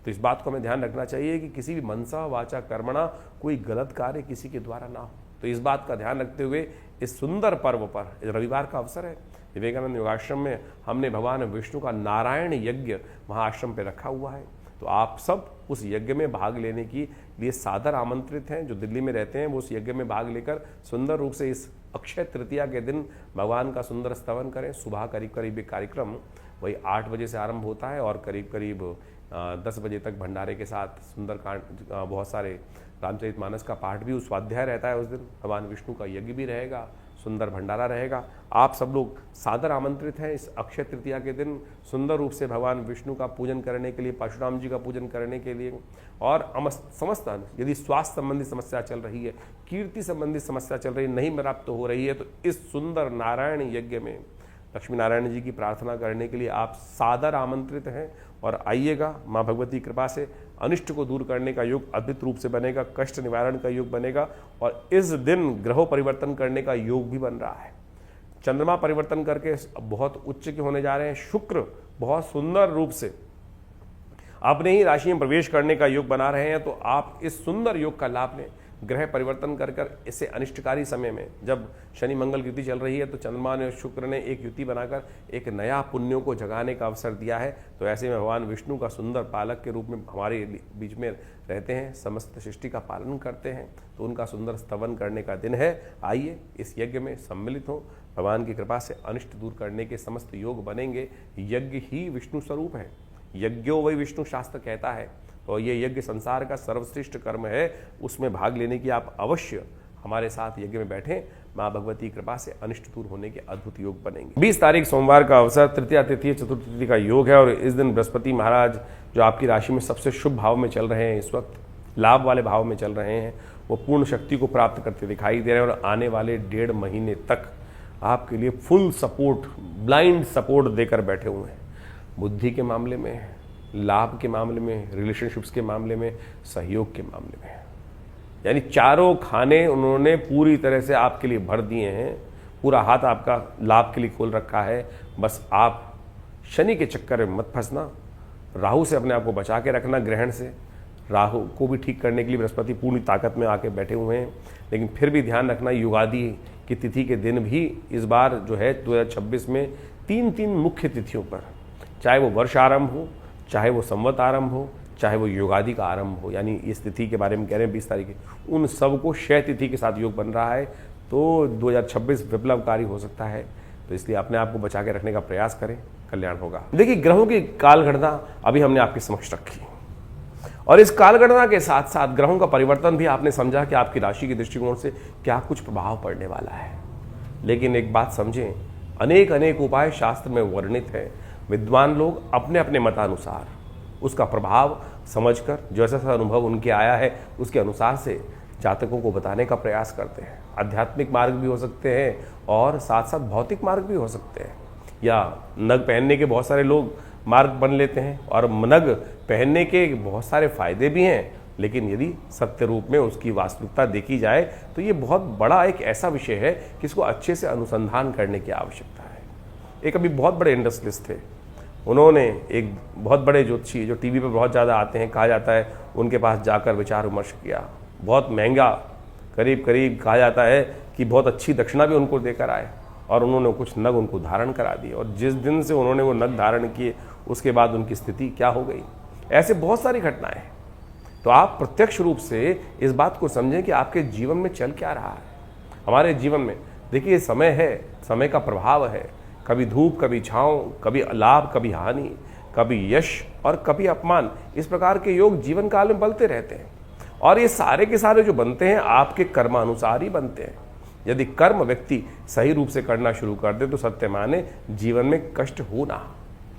S1: तो इस बात को हमें ध्यान रखना चाहिए कि किसी भी मनसा वाचा कर्मणा कोई गलत कार्य किसी के द्वारा ना हो। तो इस बात का ध्यान रखते हुए इस सुंदर पर्व पर, रविवार का अवसर है, विवेकानंद योगाश्रम में हमने भगवान विष्णु का नारायण यज्ञ महाआश्रम पे रखा हुआ है। तो आप सब उस यज्ञ में भाग लेने के लिए सादर आमंत्रित हैं। जो दिल्ली में रहते हैं वो उस यज्ञ में भाग लेकर सुंदर रूप से इस अक्षय तृतीया के दिन भगवान का सुंदर स्तवन करें। सुबह करीब करीब एक कार्यक्रम वही 8 बजे से आरंभ होता है और करीब करीब 10 बजे तक भंडारे के साथ सुंदर कांड, बहुत सारे रामचरितमानस का पाठ भी, उस स्वाध्याय रहता है उस दिन। भगवान विष्णु का यज्ञ भी रहेगा, सुंदर भंडारा रहेगा। आप सब लोग सादर आमंत्रित हैं इस अक्षय तृतीया के दिन सुंदर रूप से भगवान विष्णु का पूजन करने के लिए, परशुराम जी का पूजन करने के लिए। और समस्त यदि स्वास्थ्य संबंधी समस्या चल रही है, कीर्ति संबंधी समस्या चल रही है, नहीं प्राप्त हो रही है, तो इस सुंदर नारायण यज्ञ में लक्ष्मी नारायण जी की प्रार्थना करने के लिए आप सादर आमंत्रित हैं। और आइएगा, माँ भगवती कृपा से अनिष्ट को दूर करने का योग अद्भुत रूप से बनेगा, कष्ट निवारण का योग बनेगा। और इस दिन ग्रहों परिवर्तन करने का योग भी बन रहा है। चंद्रमा परिवर्तन करके बहुत उच्च के होने जा रहे हैं। शुक्र बहुत सुंदर रूप से अपने ही राशि में प्रवेश करने का योग बना रहे हैं। तो आप इस सुंदर योग का लाभ लें। ग्रह परिवर्तन कर कर इसे अनिष्टकारी समय में, जब शनि मंगल युति चल रही है, तो चंद्रमा ने, शुक्र ने एक युति बनाकर एक नया पुण्यों को जगाने का अवसर दिया है। तो ऐसे में भगवान विष्णु का सुंदर पालक के रूप में हमारे बीच में रहते हैं, समस्त सृष्टि का पालन करते हैं। तो उनका सुंदर स्तवन करने का दिन है। आइए इस यज्ञ में सम्मिलित हो। भगवान की कृपा से अनिष्ट दूर करने के समस्त योग बनेंगे। यज्ञ ही विष्णु स्वरूप है। यज्ञो वही विष्णु शास्त्र कहता है। और ये यज्ञ संसार का सर्वश्रेष्ठ कर्म है। उसमें भाग लेने की आप अवश्य हमारे साथ यज्ञ में बैठें। माँ भगवती कृपा से अनिष्ट दूर होने के अद्भुत योग बनेंगे। 20 तारीख सोमवार का अवसर, तृतीया तिथि चतुर्थ तिथि का योग है। और इस दिन बृहस्पति महाराज जो आपकी राशि में सबसे शुभ भाव में चल रहे हैं, इस वक्त लाभ वाले भाव में चल रहे हैं, वो पूर्ण शक्ति को प्राप्त करते दिखाई दे रहे हैं। और आने वाले 1.5 महीने तक आपके लिए फुल सपोर्ट, ब्लाइंड सपोर्ट देकर बैठे हुए हैं। बुद्धि के मामले में, लाभ के मामले में, रिलेशनशिप्स के मामले में, सहयोग के मामले में, यानी चारों खाने उन्होंने पूरी तरह से आपके लिए भर दिए हैं। पूरा हाथ आपका लाभ के लिए खोल रखा है। बस आप शनि के चक्कर में मत फंसना, राहु से अपने आप को बचा के रखना। ग्रहण से राहु को भी ठीक करने के लिए बृहस्पति पूरी ताकत में आके बैठे हुए हैं। लेकिन फिर भी ध्यान रखना, युगादि कि तिथि के दिन भी इस बार जो है 2026 में 3 मुख्य तिथियों पर, चाहे वो वर्ष आरंभ हो, चाहे वो संवत आरंभ हो, चाहे वो योगादि का आरंभ हो, यानी इस तिथि के बारे में कह रहे हैं 20 तारीख की, उन सबको क्षय तिथि के साथ योग बन रहा है। तो 2026 विप्लवकारी हो सकता है। तो इसलिए अपने आप को बचा के रखने का प्रयास करें, कल्याण होगा। देखिए, ग्रहों की कालगणना अभी हमने आपके समक्ष रखी और इस कालगणना के साथ साथ ग्रहों का परिवर्तन भी आपने समझा कि आपकी राशि के दृष्टिकोण से क्या कुछ प्रभाव पड़ने वाला है। लेकिन एक बात समझें, अनेक उपाय शास्त्र में वर्णित है। विद्वान लोग अपने अपने मतानुसार उसका प्रभाव समझकर, जैसा सा अनुभव उनके आया है उसके अनुसार से जातकों को बताने का प्रयास करते हैं। आध्यात्मिक मार्ग भी हो सकते हैं और साथ साथ भौतिक मार्ग भी हो सकते हैं, या नग पहनने के बहुत सारे लोग मार्ग बन लेते हैं और नग पहनने के बहुत सारे फायदे भी हैं। लेकिन यदि सत्य रूप में उसकी वास्तविकता देखी जाए तो ये बहुत बड़ा एक ऐसा विषय है कि इसको अच्छे से अनुसंधान करने की आवश्यकता है। एक अभी बहुत बड़े इंडस्ट्रियलिस्ट थे, उन्होंने एक बहुत बड़े ज्योतिषी जो टीवी पर बहुत ज़्यादा आते हैं, कहा जाता है, उनके पास जाकर विचार विमर्श किया। बहुत महंगा, करीब कहा जाता है कि बहुत अच्छी दक्षिणा भी उनको देकर आए और उन्होंने कुछ नग उनको धारण करा दिए। और जिस दिन से उन्होंने वो नग धारण किए उसके बाद उनकी स्थिति क्या हो गई। ऐसे बहुत सारी घटनाएं हैं। तो आप प्रत्यक्ष रूप से इस बात को समझें कि आपके जीवन में चल क्या रहा है। हमारे जीवन में देखिए, समय है, समय का प्रभाव है, कभी धूप कभी छांव, कभी लाभ कभी हानि, कभी यश और कभी अपमान। इस प्रकार के योग जीवन काल में बनते रहते हैं और ये सारे के सारे जो बनते हैं आपके कर्मानुसार ही बनते हैं। यदि कर्म व्यक्ति सही रूप से करना शुरू कर दे तो सत्य माने जीवन में कष्ट होना।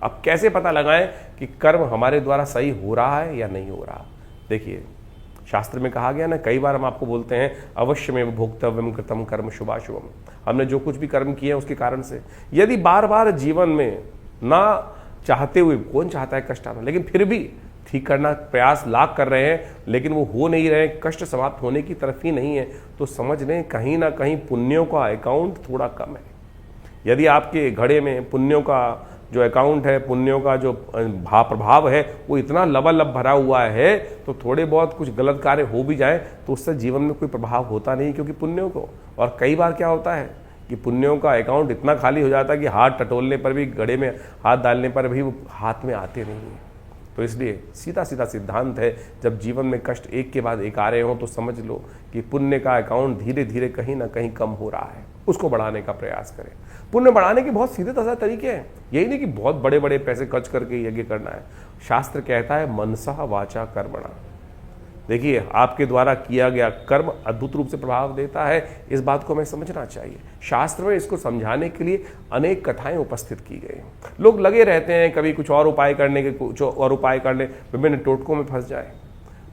S1: अब कैसे पता लगाएं कि कर्म हमारे द्वारा सही हो रहा है या नहीं हो रहा। देखिए, शास्त्र में कहा गया ना, कई बार हम आपको बोलते हैं अवश्यमेव भोक्तव्यम कृतम कर्म शुभाशुभम। हमने जो कुछ भी कर्म किए हैं उसके कारण से यदि बार बार जीवन में ना चाहते हुए, कौन चाहता है कष्ट आना, लेकिन फिर भी ठीक करना प्रयास लाख कर रहे हैं लेकिन वो हो नहीं रहे, कष्ट समाप्त होने की तरफ ही नहीं है, तो समझ लें कहीं ना कहीं पुण्यों का अकाउंट थोड़ा कम है। यदि आपके घड़े में पुण्यों का जो अकाउंट है, पुण्यों का जो प्रभाव है वो इतना लबालब भरा हुआ है, तो थोड़े बहुत कुछ गलत कार्य हो भी जाए तो उससे जीवन में कोई प्रभाव होता नहीं, क्योंकि पुण्यों को। और कई बार क्या होता है कि पुण्यों का अकाउंट इतना खाली हो जाता है कि हाथ टटोलने पर भी, घड़े में हाथ डालने पर भी वो हाथ में आते नहीं हैं। तो इसलिए सीधा सिद्धांत है, जब जीवन में कष्ट एक के बाद एक आ रहे हों तो समझ लो कि पुण्य का अकाउंट धीरे धीरे कहीं ना कहीं कम हो रहा है, उसको बढ़ाने का प्रयास करें। पुण्य बढ़ाने के बहुत सीधे साधे तरीके हैं, यही नहीं कि बहुत बड़े बड़े पैसे खर्च करके यज्ञ करना है। शास्त्र कहता है मनसा वाचा कर्मणा। देखिए, आपके द्वारा किया गया कर्म अद्भुत रूप से प्रभाव देता है, इस बात को हमें समझना चाहिए। शास्त्र में इसको समझाने के लिए अनेक कथाएं उपस्थित की गई। लोग लगे रहते हैं कभी कुछ और उपाय करने के, कुछ और उपाय करने, विभिन्न टोटकों में फंस जाए।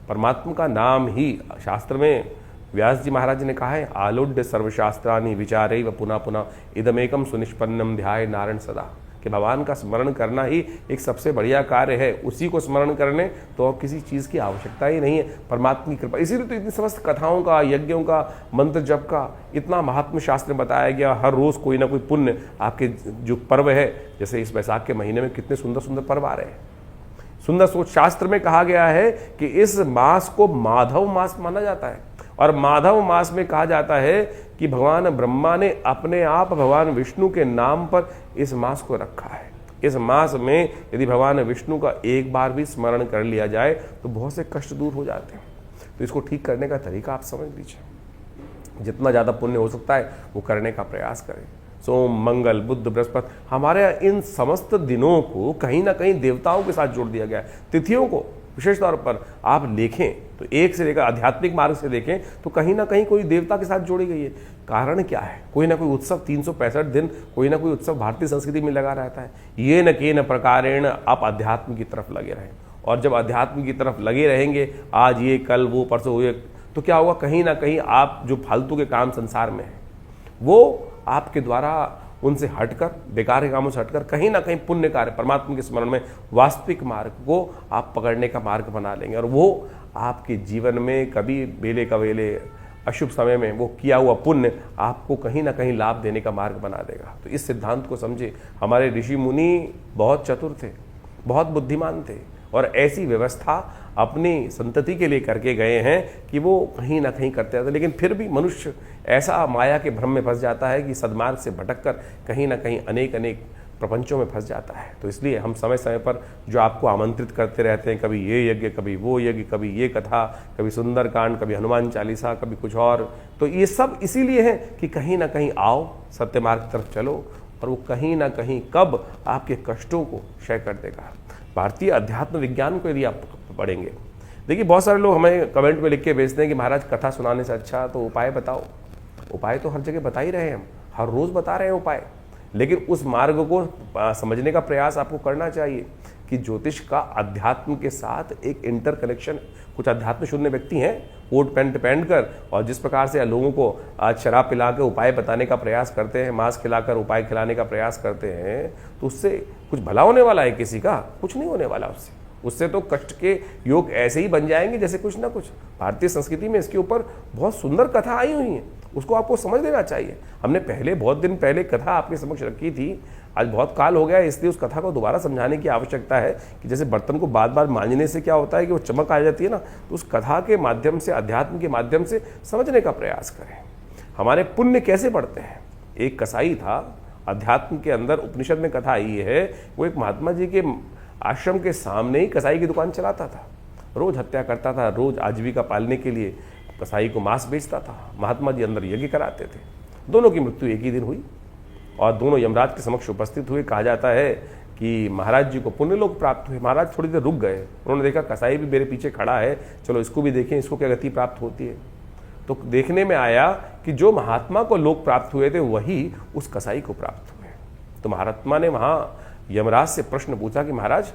S1: परमात्मा का नाम ही शास्त्र में व्यास जी महाराज ने कहा है, आलुड्य सर्वशास्त्रानि विचारे व पुनः पुनः इदमेकम सुनिष्पन्नम ध्याय नारायण सदा, कि भगवान का स्मरण करना ही एक सबसे बढ़िया कार्य है। उसी को स्मरण करने तो और किसी चीज़ की आवश्यकता ही नहीं है, परमात्मा की कृपा। इसीलिए तो इतनी समस्त कथाओं का, यज्ञों का, मंत्र जप का इतना महात्म शास्त्र में बताया गया। हर रोज़ कोई ना कोई पुण्य आपके जो पर्व है, जैसे इस वैशाख के महीने में कितने सुंदर सुंदर पर्व आ रहे हैं। सुंदर सोच शास्त्र में कहा गया है कि इस मास को माधव मास माना जाता है और माधव मास में कहा जाता है कि भगवान ब्रह्मा ने अपने आप भगवान विष्णु के नाम पर इस मास को रखा है। इस मास में यदि भगवान विष्णु का एक बार भी स्मरण कर लिया जाए तो बहुत से कष्ट दूर हो जाते हैं। तो इसको ठीक करने का तरीका आप समझ लीजिए। जितना ज़्यादा पुण्य हो सकता है वो करने का प्रयास करें। सोम, मंगल, बुध, बृहस्पति, हमारे इन समस्त दिनों को कहीं ना कहीं देवताओं के साथ जोड़ दिया गया है। तिथियों को विशेष तौर पर आप देखें तो एक से लेकर आध्यात्मिक मार्ग से देखें तो कहीं ना कहीं कोई देवता के साथ जोड़ी गई है। कारण क्या है? कोई ना कोई उत्सव, 365 दिन कोई ना कोई उत्सव भारतीय संस्कृति में लगा रहता है। ये न के न प्रकारेण आप अध्यात्म की तरफ लगे रहें, और जब अध्यात्म की तरफ लगे रहेंगे, आज ये कल वो परसों ये, तो क्या होगा, कहीं ना कहीं आप जो फालतू के काम संसार में हैं वो आपके द्वारा उनसे हटकर, बेकार के कामों से हटकर कहीं ना कहीं पुण्य कार्य, परमात्मा के स्मरण में वास्तविक मार्ग को आप पकड़ने का मार्ग बना लेंगे, और वो आपके जीवन में कभी बेले कवेले अशुभ समय में वो किया हुआ पुण्य आपको कहीं ना कहीं लाभ देने का मार्ग बना देगा। तो इस सिद्धांत को समझे। हमारे ऋषि मुनि बहुत चतुर थे, बहुत बुद्धिमान थे, और ऐसी व्यवस्था अपनी संतति के लिए करके गए हैं कि वो कहीं ना कहीं करते रहते, लेकिन फिर भी मनुष्य ऐसा माया के भ्रम में फंस जाता है कि सद्मार्ग से भटककर कहीं ना कहीं अनेक अनेक प्रपंचों में फंस जाता है। तो इसलिए हम समय समय पर जो आपको आमंत्रित करते रहते हैं, कभी ये यज्ञ, कभी वो यज्ञ, कभी ये कथा, कभी सुंदरकांड, कभी हनुमान चालीसा, कभी कुछ और, तो ये सब इसीलिए है कि कहीं ना कहीं आओ, सत्य मार्ग तरफ चलो, और वो कहीं ना कहीं कब आपके कष्टों को क्षय कर देगा। भारतीय अध्यात्म विज्ञान को यदि आप पढ़ेंगे, देखिए बहुत सारे लोग हमें कमेंट में लिख के भेजते हैं कि महाराज कथा सुनाने से अच्छा तो उपाय बताओ। उपाय तो हर जगह बता ही रहे हैं, हम हर रोज बता रहे हैं उपाय, लेकिन उस मार्ग को समझने का प्रयास आपको करना चाहिए कि ज्योतिष का अध्यात्म के साथ एक इंटर कनेक्शन। कुछ अध्यात्म शून्य व्यक्ति हैं, कोट पैंट पहन कर और जिस प्रकार से लोगों को आज शराब पिला के उपाय बताने का प्रयास करते हैं, मांस खिलाकर उपाय खिलाने का प्रयास करते हैं, तो उससे कुछ भला होने वाला है किसी का? कुछ नहीं होने वाला उससे तो कष्ट के योग ऐसे ही बन जाएंगे जैसे कुछ ना कुछ। भारतीय संस्कृति में इसके ऊपर बहुत सुंदर कथा आई हुई है, उसको आपको समझ लेना चाहिए। हमने पहले बहुत दिन पहले कथा आपके समक्ष रखी थी, आज बहुत काल हो गया है, इसलिए उस कथा को दोबारा समझाने की आवश्यकता है कि जैसे बर्तन को बार बार मांजने से क्या होता है कि वो चमक आ जाती है ना, तो उस कथा के माध्यम से, अध्यात्म के माध्यम से समझने का प्रयास करें। हमारे पुण्य कैसे बढ़ते हैं? एक कसाई था, अध्यात्म के अंदर उपनिषद में कथा आई है, वो एक महात्मा जी के आश्रम के सामने ही कसाई की दुकान चलाता था, रोज हत्या करता था, रोज आजीविका पालने के लिए कसाई को मांस बेचता था। महात्मा जी अंदर यज्ञ कराते थे। दोनों की मृत्यु एक ही दिन हुई और दोनों यमराज के समक्ष उपस्थित हुए। कहा जाता है कि महाराज जी को पुण्य लोक प्राप्त हुए। महाराज थोड़ी देर रुक गए, उन्होंने देखा कसाई भी मेरे पीछे खड़ा है, चलो इसको भी देखें, इसको क्या गति प्राप्त होती है। तो देखने में आया कि जो महात्मा को लोक प्राप्त हुए थे वही उस कसाई को प्राप्त हुए। तो महात्मा ने वहाँ यमराज से प्रश्न पूछा कि महाराज,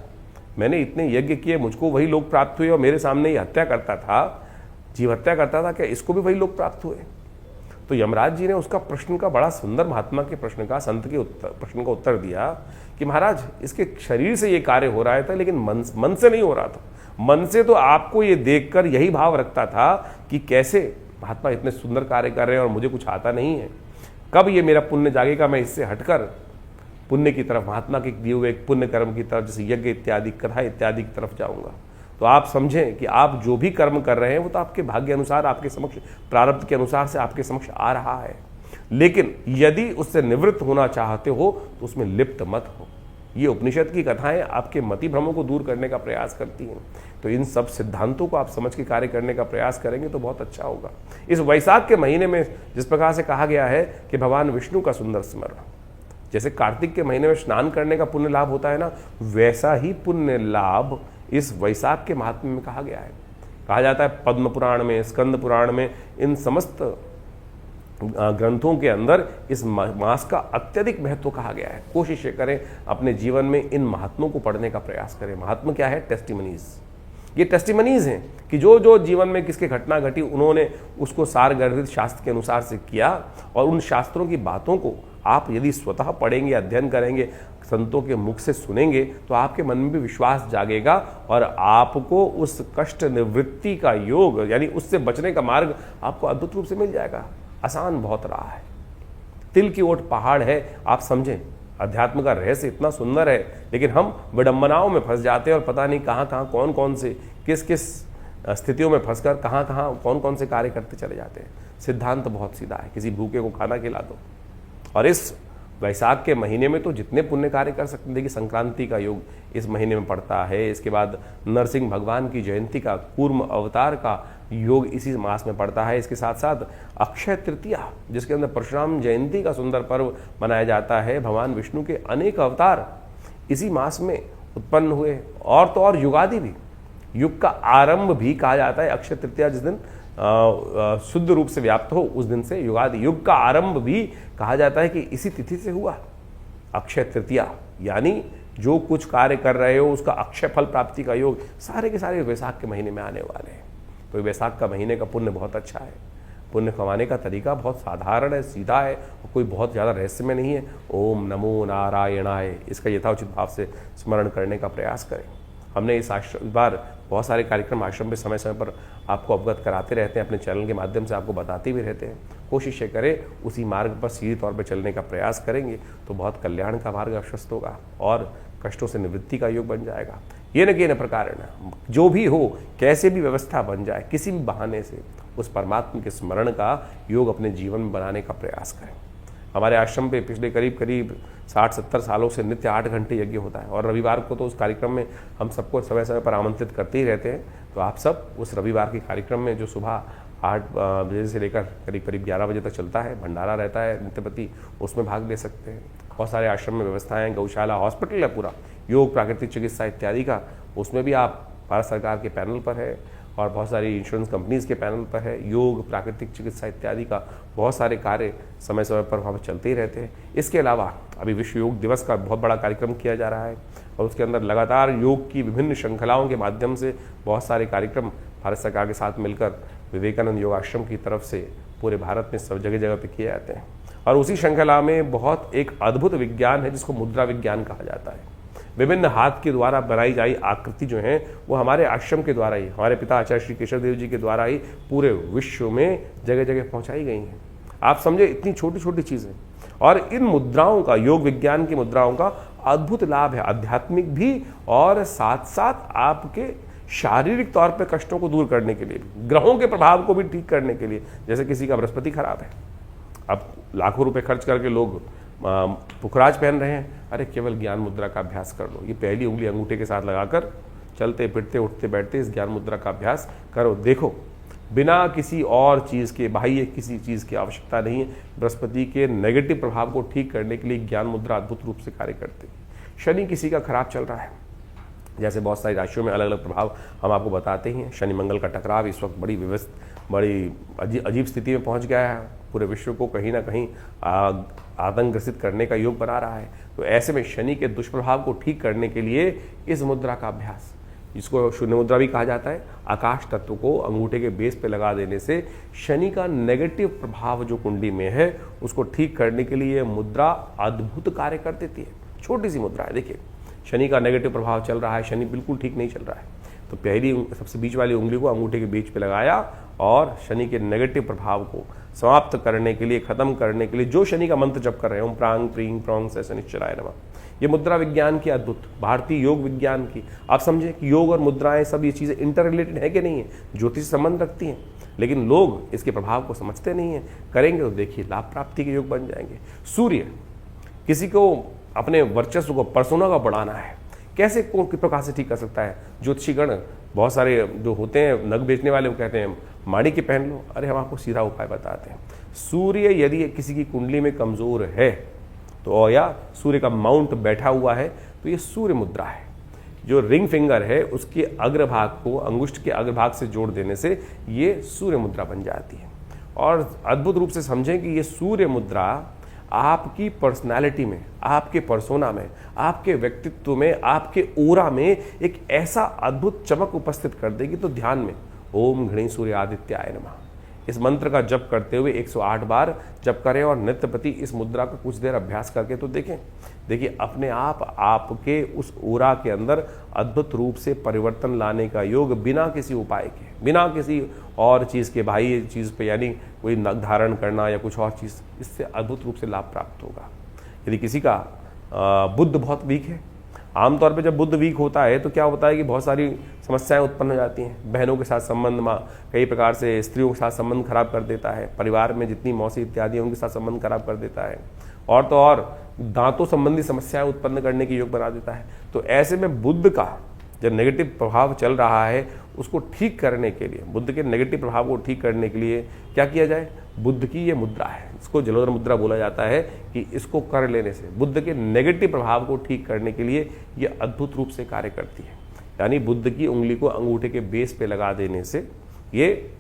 S1: मैंने इतने यज्ञ किए, मुझको वही लोक प्राप्त हुए और मेरे सामने ही हत्या करता था, जीव हत्या करता था, क्या इसको भी वही लोक प्राप्त हुए? तो यमराज जी ने उसका प्रश्न का बड़ा सुंदर, महात्मा के प्रश्न का, संत के प्रश्न का उत्तर दिया कि महाराज, इसके शरीर से ये कार्य हो रहा था, लेकिन मन से नहीं हो रहा था। मन से तो आपको ये देखकर यही भाव रखता था कि कैसे महात्मा इतने सुंदर कार्य कर रहे हैं और मुझे कुछ आता नहीं है, कब ये मेरा पुण्य जागेगा, मैं इससे हटकर पुण्य की तरफ, महात्मा के दिए हुए एक पुण्य कर्म की तरफ, जैसे यज्ञ इत्यादि, कथा इत्यादि की तरफ जाऊंगा। तो आप समझें कि आप जो भी कर्म कर रहे हैं वो तो आपके भाग्य अनुसार, आपके समक्ष, प्रारब्ध के अनुसार से आपके समक्ष आ रहा है, लेकिन यदि उससे निवृत्त होना चाहते हो तो उसमें लिप्त मत हो। ये उपनिषद की कथाएं आपके मति भ्रमों को दूर करने का प्रयास करती हैं। तो इन सब सिद्धांतों को आप समझ के कार्य करने का प्रयास करेंगे तो बहुत अच्छा होगा। इस वैशाख के महीने में जिस प्रकार से कहा गया है कि भगवान विष्णु का सुंदर स्मरण, जैसे कार्तिक के महीने में स्नान करने का पुण्य लाभ होता है ना, वैसा ही पुण्य लाभ इस वैशाख के महात्म्य में कहा गया है। कहा जाता है पद्म पुराण में, स्कंद पुराण में, इन समस्त ग्रंथों के अंदर इस मास का अत्यधिक महत्व कहा गया है। कोशिश करें अपने जीवन में इन महात्मों को पढ़ने का प्रयास करें। महात्मा क्या है? टेस्टिमनीज। ये टेस्टिमनीज हैं कि जो जो जीवन में किसके घटना घटी, उन्होंने उसको सारगर्भित शास्त्र के अनुसार से किया, और उन शास्त्रों की बातों को आप यदि स्वतः पढ़ेंगे, अध्ययन करेंगे, संतों के मुख से सुनेंगे, तो आपके मन में भी विश्वास जागेगा और आपको उस कष्ट निवृत्ति का योग, यानी उससे बचने का मार्ग आपको अद्भुत रूप से मिल जाएगा। आसान बहुत रहा है, तिल की ओट पहाड़ है। आप समझें, अध्यात्म का रहस्य इतना सुंदर है, लेकिन हम विडंबनाओं में फंस जाते हैं और पता नहीं कहाँ कहाँ, कौन कौन से, किस किस स्थितियों में फंसकर कहाँ कहाँ कौन कौन से कार्य करते चले जाते हैं। सिद्धांत बहुत सीधा है, किसी भूखे को खाना खिला दो। और इस वैशाख के महीने में तो जितने पुण्य कार्य कर सकते हैं, देखिए संक्रांति का योग इस महीने में पड़ता है, इसके बाद नरसिंह भगवान की जयंती का, कूर्म अवतार का योग इसी मास में पड़ता है। इसके साथ साथ अक्षय तृतीया, जिसके अंदर परशुराम जयंती का सुंदर पर्व मनाया जाता है। भगवान विष्णु के अनेक अवतार इसी मास में उत्पन्न हुए। और तो और युगादि भी, युग का आरंभ भी कहा जाता है अक्षय तृतीया, जिस दिन शुद्ध रूप से व्याप्त हो उस दिन से युगादि, युग का आरंभ भी कहा जाता है कि इसी तिथि से हुआ। अक्षय तृतीया यानी जो कुछ कार्य कर रहे हो उसका अक्षय फल प्राप्ति का योग सारे के सारे वैशाख के महीने में आने वाले हैं। तो वैशाख का महीने का पुण्य बहुत अच्छा है। पुण्य कमाने का तरीका बहुत साधारण है, सीधा है, और कोई बहुत ज़्यादा रहस्य में नहीं है। ओम नमो नारायणाय, इसका यथाउचित भाव से स्मरण करने का प्रयास करें। हमने इस बार बहुत सारे कार्यक्रम आश्रम में समय समय पर आपको अवगत कराते रहते हैं, अपने चैनल के माध्यम से आपको बताते भी रहते हैं। कोशिश करें उसी मार्ग पर सीधे तौर पर चलने का प्रयास करेंगे तो बहुत कल्याण का मार्ग आश्वस्त होगा और कष्टों से निवृत्ति का योग बन जाएगा। ये न के न प्रकार जो भी हो, कैसे भी व्यवस्था बन जाए, किसी भी बहाने से उस परमात्मा के स्मरण का योग अपने जीवन में बनाने का प्रयास करें। हमारे आश्रम पे पिछले करीब 60-70 सालों से नित्य 8 घंटे यज्ञ होता है और रविवार को तो उस कार्यक्रम में हम सबको समय समय पर आमंत्रित करते ही रहते हैं। तो आप सब उस रविवार के कार्यक्रम में जो सुबह 8 बजे से लेकर करीब 11 बजे तक चलता है, भंडारा रहता है नित्यपति, उसमें भाग ले सकते हैं। बहुत सारे आश्रम में व्यवस्थाएं, गौशाला, हॉस्पिटल है पूरा, योग, प्राकृतिक चिकित्सा इत्यादि का, उसमें भी आप भारत सरकार के पैनल पर है और बहुत सारी इंश्योरेंस कंपनीज के पैनल पर है। योग, प्राकृतिक चिकित्सा इत्यादि का बहुत सारे कार्य समय समय पर वहाँ पर चलते ही रहते हैं। इसके अलावा अभी विश्व योग दिवस का बहुत बड़ा कार्यक्रम किया जा रहा है और उसके अंदर लगातार योग की विभिन्न श्रृंखलाओं के माध्यम से बहुत सारे कार्यक्रम भारत सरकार के साथ मिलकर विवेकानंद योग आश्रम की तरफ से पूरे भारत में सब जगह जगह पे किए जाते हैं। और उसी श्रृंखला में बहुत एक अद्भुत विज्ञान है जिसको मुद्रा विज्ञान कहा जाता है। विभिन्न हाथ के द्वारा बनाई जाई आकृति जो है वो हमारे आश्रम के द्वारा ही, हमारे पिता आचार्य श्री केशव देव जी के द्वारा ही पूरे विश्व में जगह जगह पहुंचाई गई हैं। आप समझे, इतनी छोटी छोटी चीजें। और इन मुद्राओं का, योग विज्ञान की मुद्राओं का अद्भुत लाभ है, आध्यात्मिक भी और साथ साथ आपके शारीरिक तौर पर कष्टों को दूर करने के लिए भी, ग्रहों के प्रभाव को भी ठीक करने के लिए। जैसे किसी का बृहस्पति खराब है, अब लाखों रुपए खर्च करके लोग पुखराज पहन रहे हैं, अरे केवल ज्ञान मुद्रा का अभ्यास कर लो। ये पहली उंगली अंगूठे के साथ लगाकर चलते फिरते उठते बैठते इस ज्ञान मुद्रा का अभ्यास करो। देखो, बिना किसी और चीज़ के, बाह्य किसी चीज़ की आवश्यकता नहीं है। बृहस्पति के नेगेटिव प्रभाव को ठीक करने के लिए ज्ञान मुद्रा अद्भुत रूप से कार्य करती है। शनि किसी का खराब चल रहा है, जैसे बहुत सारी राशियों में अलग अलग प्रभाव हम आपको बताते हैं। शनि मंगल का टकराव इस वक्त बड़ी अजीब स्थिति में पहुंच गया है, पूरे विश्व को कहीं ना कहीं आतंक ग्रसित करने का योग बना रहा है। तो ऐसे में शनि के दुष्प्रभाव को ठीक करने के लिए इस मुद्रा का अभ्यास, जिसको शून्य मुद्रा भी कहा जाता है, आकाश तत्व को अंगूठे के बेस पे लगा देने से शनि का नेगेटिव प्रभाव जो कुंडली में है उसको ठीक करने के लिए मुद्रा अद्भुत कार्य कर देती है। छोटी सी मुद्रा है, देखिए शनि का नेगेटिव प्रभाव चल रहा है, शनि बिल्कुल ठीक नहीं चल रहा है, तो पहली सबसे बीच वाली उंगली को अंगूठे के बीच पे लगाया और शनि के नेगेटिव प्रभाव को समाप्त करने के लिए, खत्म करने के लिए जो शनि का मंत्र जप कर रहे हैं, ओम प्रांग प्रींग प्रौंग से शनिश्चराय नमः, ये मुद्रा विज्ञान की अद्भुत, भारतीय योग विज्ञान की। आप समझे कि योग और मुद्राएं सब ये चीज़ें इंटर रिलेटेड है कि नहीं है, ज्योतिष से संबंध रखती हैं, लेकिन लोग इसके प्रभाव को समझते नहीं हैं। करेंगे तो देखिए लाभ प्राप्ति के योग बन जाएंगे। सूर्य, किसी को अपने वर्चस्व को, पर्सोना को बढ़ाना है, कैसे कौन किस प्रकार से ठीक कर सकता है। ज्योतिषीगण बहुत सारे जो होते हैं नग बेचने वाले, वो कहते हैं माणिक्य पहन लो, अरे हम आपको सीधा उपाय बताते हैं। सूर्य यदि किसी की कुंडली में कमजोर है तो, या सूर्य का माउंट बैठा हुआ है, तो ये सूर्य मुद्रा है। जो रिंग फिंगर है उसके अग्रभाग को अंगुष्ठ के अग्रभाग से जोड़ देने से ये सूर्य मुद्रा बन जाती है। और अद्भुत रूप से समझें कि ये सूर्य मुद्रा आपकी पर्सनालिटी में, आपके पर्सोना में, आपके व्यक्तित्व में, आपके ओरा में एक ऐसा अद्भुत चमक उपस्थित कर देगी। तो ध्यान में ओम घृणी सूर्य आदित्याय नमः इस मंत्र का जप करते हुए 108 बार जप करें और नित्यप्रति इस मुद्रा का कुछ देर अभ्यास करके तो देखें। देखिए अपने आप आपके उस ओरा के अंदर अद्भुत रूप से परिवर्तन लाने का योग, बिना किसी उपाय के, बिना किसी और चीज़ के, बाह्य चीज़ पे, यानी कोई नग धारण करना या कुछ और चीज़, इससे अद्भुत रूप से लाभ प्राप्त होगा। यदि किसी का बुद्ध बहुत वीक है, आमतौर पे जब बुद्ध वीक होता है तो क्या होता है कि बहुत सारी समस्याएं उत्पन्न हो जाती हैं। बहनों के साथ संबंध में, कई प्रकार से स्त्रियों के साथ संबंध खराब कर देता है, परिवार में जितनी मौसी इत्यादि हैं उनके साथ संबंध खराब कर देता है, और तो और दांतों संबंधी समस्याएं उत्पन्न करने की योग बना देता है। तो ऐसे में बुद्ध का जो नेगेटिव प्रभाव चल रहा है उसको ठीक करने के लिए, बुद्ध के नेगेटिव प्रभाव को ठीक करने के लिए क्या किया जाए। बुद्ध की ये मुद्रा है, इसको जलोदर मुद्रा बोला जाता है, कि इसको कर लेने से बुद्ध के नेगेटिव प्रभाव को ठीक करने के लिए ये अद्भुत रूप से कार्य करती है। यानी बुद्ध की उंगली को अंगूठे के बेस पे लगा देने से ये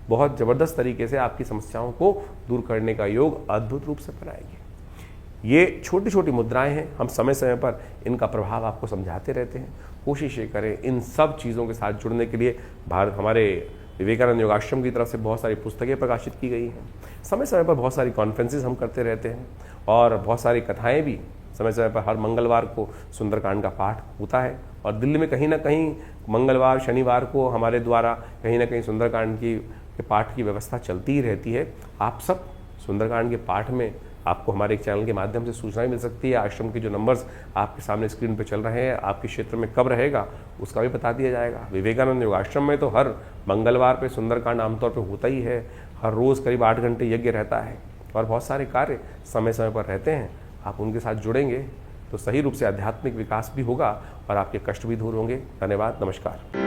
S1: बहुत ज़बरदस्त तरीके से आपकी समस्याओं को दूर करने का योग अद्भुत रूप से बनाएगी। ये छोटी छोटी मुद्राएं हैं, हम समय समय पर इनका प्रभाव आपको समझाते रहते हैं। कोशिश ये करें इन सब चीज़ों के साथ जुड़ने के लिए। हमारे विवेकानंद योगाश्रम की तरफ से बहुत सारी पुस्तकें प्रकाशित की गई हैं, समय समय पर बहुत सारी कॉन्फ्रेंसेस हम करते रहते हैं, और बहुत सारी कथाएं भी समय समय पर, हर मंगलवार को सुंदरकांड का पाठ होता है। और दिल्ली में कहीं ना कहीं मंगलवार शनिवार को हमारे द्वारा कहीं ना कहीं सुंदरकांड के पाठ की व्यवस्था चलती ही रहती है। आप सब सुंदरकांड के पाठ में आपको हमारे एक चैनल के माध्यम से सूचनाएं मिल सकती है। आश्रम के जो नंबर्स आपके सामने स्क्रीन पर चल रहे हैं, आपके क्षेत्र में कब रहेगा उसका भी बता दिया जाएगा। विवेकानंद योगाश्रम में तो हर मंगलवार पे सुंदरकांड आमतौर पे होता ही है। हर रोज़ करीब 8 घंटे यज्ञ रहता है और बहुत सारे कार्य समय समय पर रहते हैं। आप उनके साथ जुड़ेंगे तो सही रूप से आध्यात्मिक विकास भी होगा और आपके कष्ट भी दूर होंगे। धन्यवाद, नमस्कार।